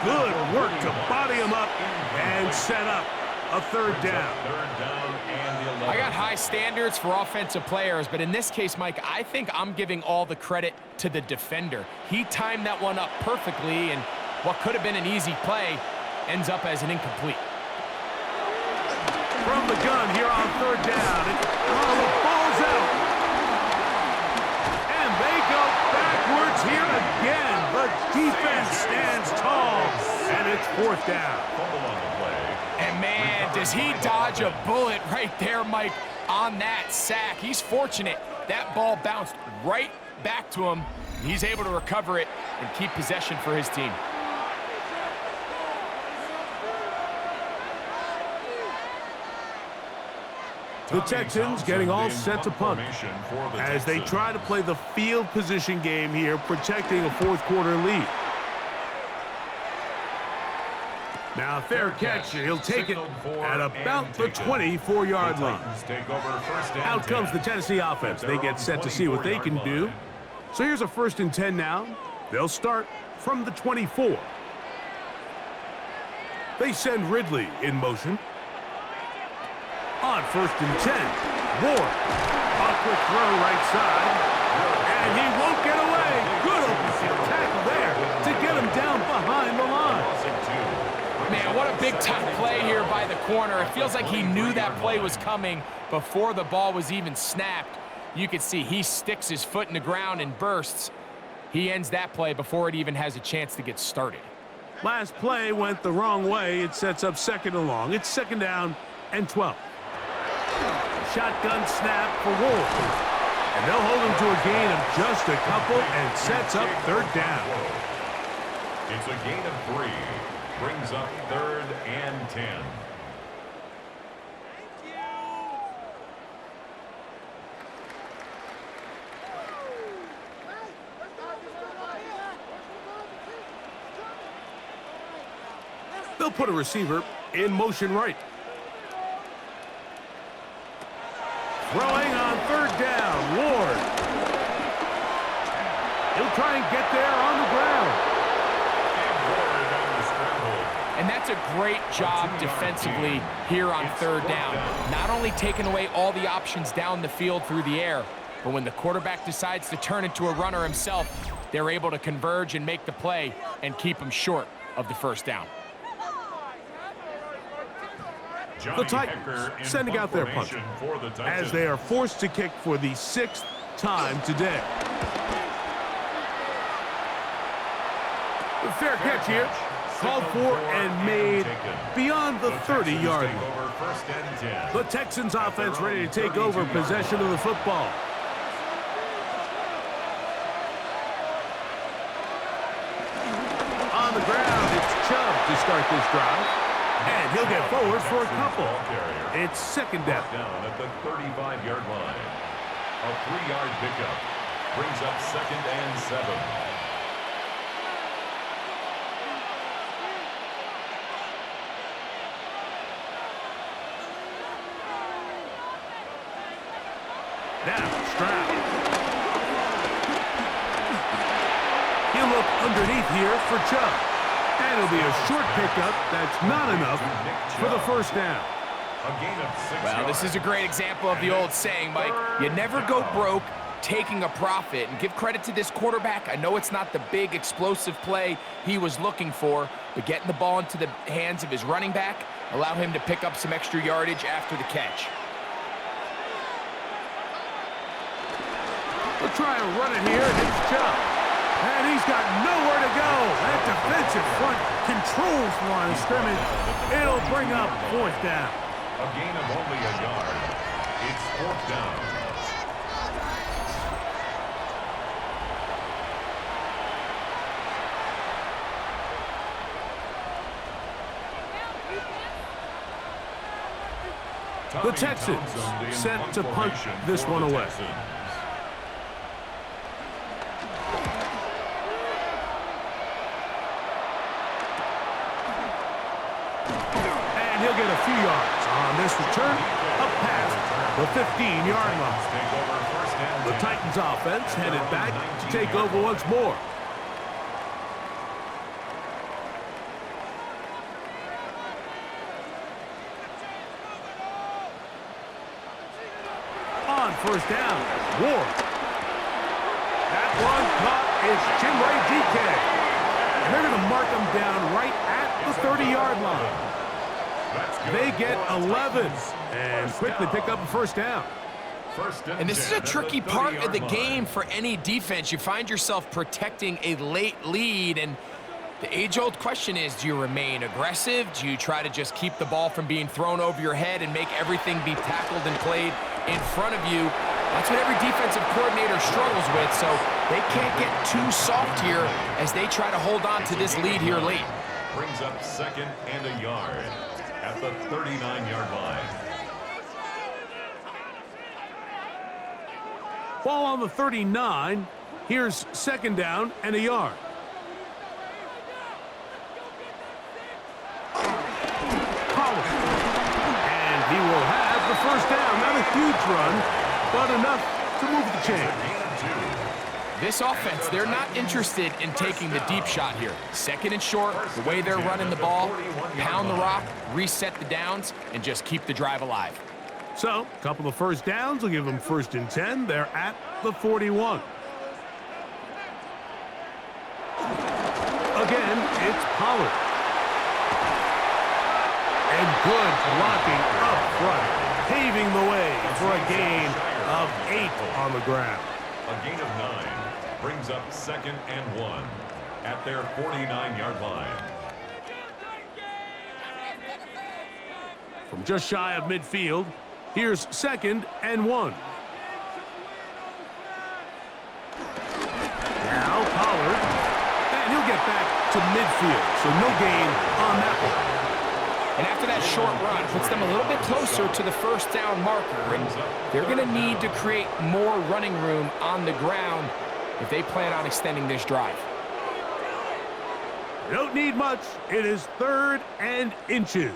Good work to body him up and set up a 3rd down. I got high standards for offensive players, but in this case, Mike, I think I'm giving all the credit to the defender. He timed that one up perfectly, and what could have been an easy play ends up as an incomplete. From the gun here on 3rd down. The ball's out. And they go backwards here again. The defense stands tall, and it's 4th down. And man, does he dodge a bullet right there, Mike, on that sack. He's fortunate. That ball bounced right back to him. He's able to recover it and keep possession for his team. The Texans getting all set to punt as they try to play the field position game here, protecting a 4th quarter lead. Now, fair catch, he'll take it at about the 24-yard line. Out comes the Tennessee offense. They get set to see what they can do. So here's a 1st and 10 now. They'll start from the 24. They send Ridley in motion. On 1st and 10, Ward. A quick throw right side. And he won't get away. Good open field tackle there to get him down behind the line. Man, what a big-time play here by the corner. It feels like he knew that play was coming before the ball was even snapped. You can see he sticks his foot in the ground and bursts. He ends that play before it even has a chance to get started. Last play went the wrong way. It sets up 2nd and long. It's 2nd down and 12. Shotgun snap for Ward. And they'll hold him to a gain of just a couple and sets up 3rd down. It's a gain of 3. Brings up 3rd and 10. They'll put a receiver in motion right. Throwing on 3rd down, Ward. He'll try and get there on the ground. And that's a great job defensively here on 3rd down. Not only taking away all the options down the field through the air, but when the quarterback decides to turn into a runner himself, they're able to converge and make the play and keep him short of the 1st down. The Titans sending out their punter as they are forced to kick for the 6th time today. The fair catch here, called for and made beyond the 30-yard line. The Texans offense ready to take over possession of the football. On the ground, it's Chubb to start this drive. And he'll get forward for a couple. It's second down. At the 35-yard line. A 3-yard pickup brings up second and 7. Now, Stroud. He'll look underneath here for Chubb. And it'll be a short pickup that's not enough for the first down. Well, this is a great example of the old saying, Mike. You never go broke taking a profit. And give credit to this quarterback. I know it's not the big explosive play he was looking for, but getting the ball into the hands of his running back allow him to pick up some extra yardage after the catch. We'll try and run it here, and it's Chubb. And he's got nowhere to go. That defensive front controls the line of scrimmage. It'll bring up fourth down. A gain of only a yard. It's fourth down. The Texans set to punt this one away. He'll get a few yards on this return up past the 15-yard line. The Titans offense headed back to take over once more. On first down, Ward. That one caught is Chimray DK. And they're going to mark him down right at the 30-yard line. They get 11 and quickly pick up a first down. And this is a tricky part of the game for any defense. You find yourself protecting a late lead, and the age-old question is, do you remain aggressive? Do you try to just keep the ball from being thrown over your head and make everything be tackled and played in front of you? That's what every defensive coordinator struggles with, so they can't get too soft here as they try to hold on to this lead here late. Brings up second and a yard at the 39-yard line. Ball on the 39. Here's second down and a yard. Pollard. And he will have the first down. Not a huge run, but enough to move the chain. This offense, they're not interested in taking the deep shot here. Second and short, the way they're running the ball, pound the rock, reset the downs, and just keep the drive alive. So, a couple of first downs will give them first and 10. They're at the 41. Again, it's Pollard. And good blocking up front, paving the way for a gain of 8 on the ground. A gain of 9 brings up second and 1 at their 49-yard line. From just shy of midfield, here's second and 1. Now Pollard, and he'll get back to midfield, so no gain on that one. And after that short run, puts them a little bit closer to the first down marker, and they're going to need to create more running room on the ground if they plan on extending this drive. They don't need much. It is third and inches.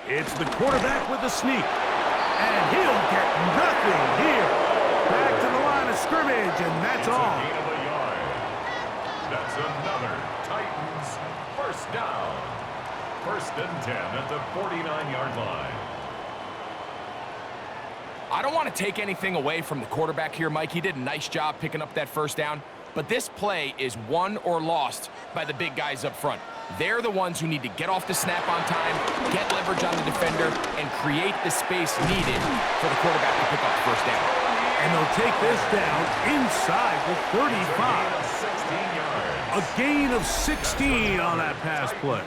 It's the quarterback with the sneak, and he'll get nothing here. Back to the line of scrimmage, and that's all. Gain of a yard. That's another Titans first down. First and 10 at the 49-yard line. I don't want to take anything away from the quarterback here, Mike. He did a nice job picking up that first down, but this play is won or lost by the big guys up front. they're the ones who need to get off the snap on time, get leverage on the defender, and create the space needed for the quarterback to pick up the first down. And they'll take this down inside the 35. A gain of 16 on that pass play.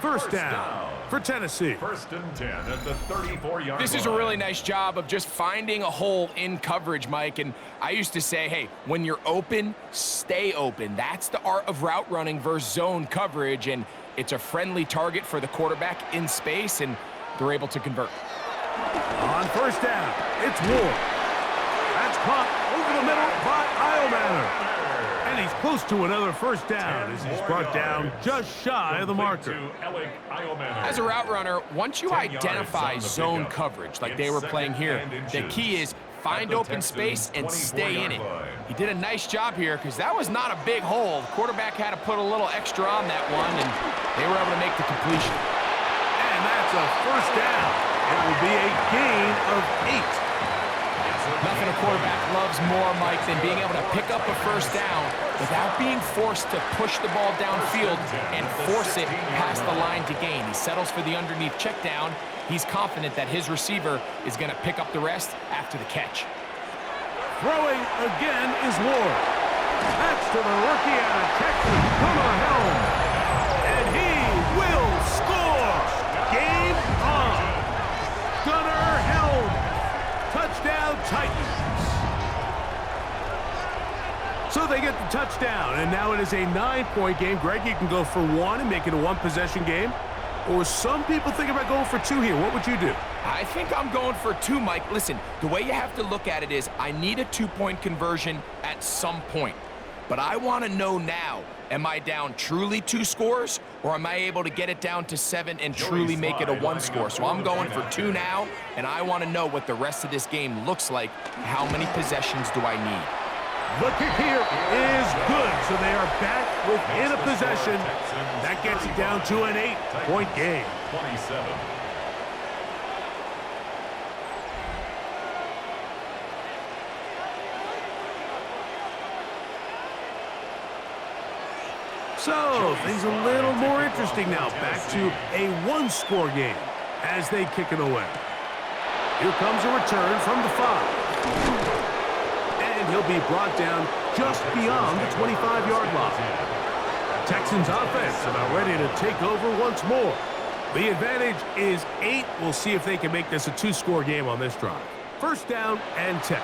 First down for Tennessee. First and 10 at the 34-yard line. This is a really nice job of just finding a hole in coverage, Mike. And I used to say, hey, when you're open, stay open. That's the art of route running versus zone coverage. And it's a friendly target for the quarterback in space, and they're able to convert. On first down, it's Ward. That's caught over the middle by Iomanner. And he's close to another first down as he's brought down just shy of the marker. As a route runner, once you identify zone coverage like they were playing here, the key is find open space and stay in it. He did a nice job here because that was not a big hole. The quarterback had to put a little extra on that one, and they were able to make the completion. And that's a first down. It will be a gain of 8. Nothing a quarterback loves more, Mike, than being able to pick up a first down without being forced to push the ball downfield and force it past the line to gain. He settles for the underneath check down. He's confident that his receiver is going to pick up the rest after the catch. Throwing again is Ward. That's to the rookie out of Texas, Gunnar Helm. And he will score. Game on. Gunnar Helm. Touchdown, Titans. So they get the touchdown, and now it is a 9-point game. Greg, you can go for 1 and make it a 1-possession game. Or some people think about going for 2 here. What would you do? I think I'm going for 2, Mike. Listen, the way you have to look at it is I need a 2-point conversion at some point. But I want to know now, am I down truly 2 scores, or am I able to get it down to 7 and truly make it a 1 score? So I'm going for 2 now, and I want to know what the rest of this game looks like. How many possessions do I need? The kick here is good, so they are back within a possession. That gets it down to an 8-point game. 27. So, things a little more interesting now. Back to a 1-score game as they kick it away. Here comes a return from the 5. And he'll be brought down just beyond the 25-yard line. Texans offense about ready to take over once more. The advantage is 8. We'll see if they can make this a 2-score game on this drive. First down and 10.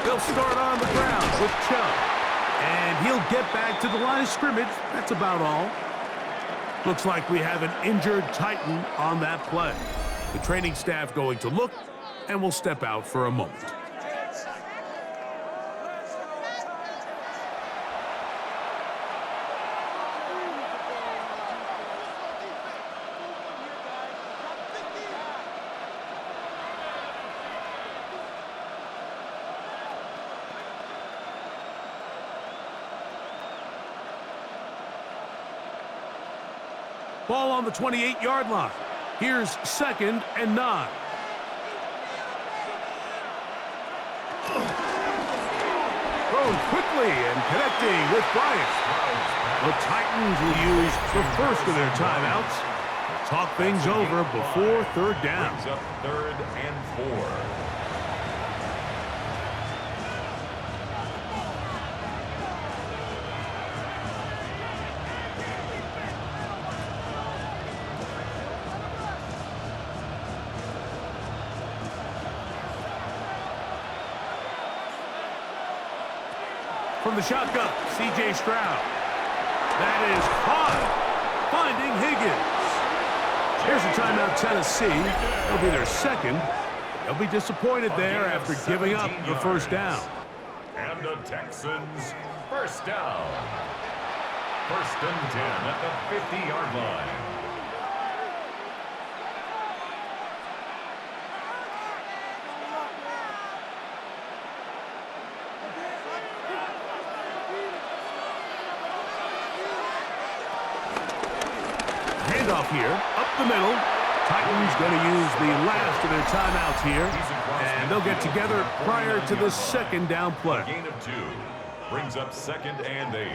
He'll start on the ground with Chubb. And he'll get back to the line of scrimmage. That's about all. Looks like we have an injured Titan on that play. The training staff going to look, and will step out for a moment. Ball on the 28-yard line. Here's 2nd and 9. Thrown quickly and connecting with Bryant. The Titans will use the first of their timeouts to talk things over before 3rd down. Brings up 3rd and 4. From the shotgun, C.J. Stroud. That is caught, finding Higgins. Here's a timeout, Tennessee. It'll be their 2nd. They'll be disappointed there after giving up the first down. And the Texans, first down. 1st and 10 at the 50-yard line. Handoff here, up the middle. Titans going to use the last of their timeouts here, and they'll get together prior to the second down play. A gain of 2 brings up 2nd and 8.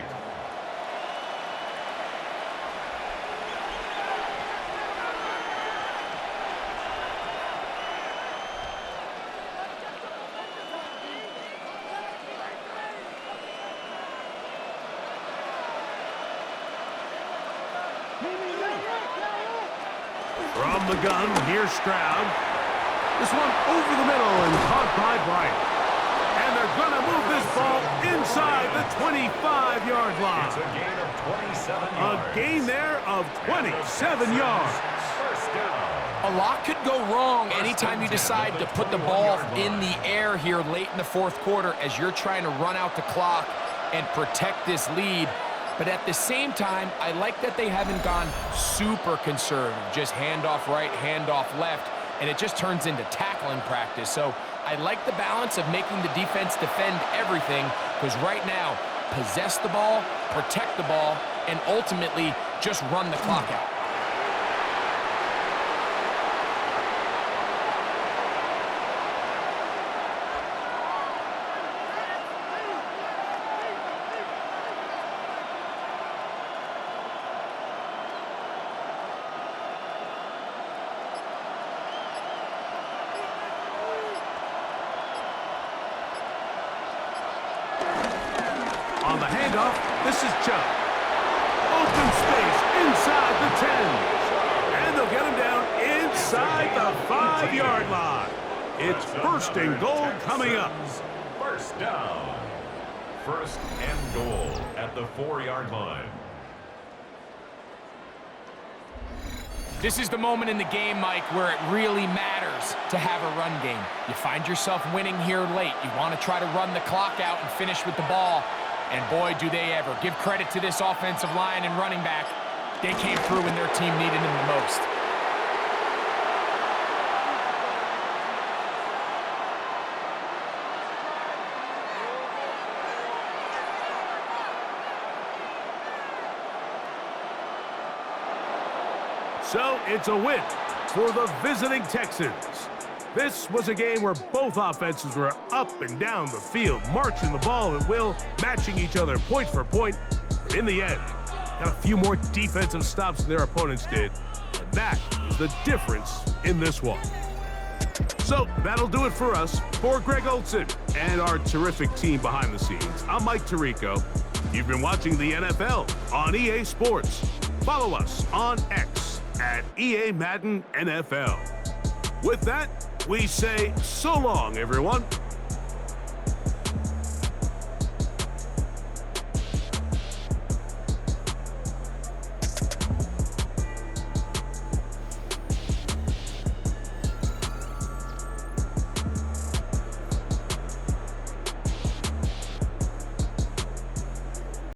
From the gun, here's Stroud. This one over the middle and caught by Bryant. And they're going to move this ball inside the 25-yard line. It's a gain of 27 yards. A gain there of 27 yards. First down. A lot could go wrong anytime you decide to put the ball in the air here late in the fourth quarter as you're trying to run out the clock and protect this lead. But at the same time, I like that they haven't gone super conservative, just handoff right, handoff left, and it just turns into tackling practice. So I like the balance of making the defense defend everything, because right now, possess the ball, protect the ball, and ultimately just run the clock out. On the handoff, this is Chubb. Open space inside the 10. And they'll get him down inside the 5-yard line. It's first and goal coming up. First down. First and goal at the 4-yard line. This is the moment in the game, Mike, where it really matters to have a run game. You find yourself winning here late. You want to try to run the clock out and finish with the ball. And boy, do they ever. Give credit to this offensive line and running back. They came through when their team needed them the most. So it's a win for the visiting Texans. This was a game where both offenses were up and down the field, marching the ball at will, matching each other point for point. But in the end, got a few more defensive stops than their opponents did. And that is the difference in this one. So that'll do it for us. For Greg Olson and our terrific team behind the scenes, I'm Mike Tirico. You've been watching the NFL on EA Sports. Follow us on X at EA Madden NFL. With that, we say so long, everyone.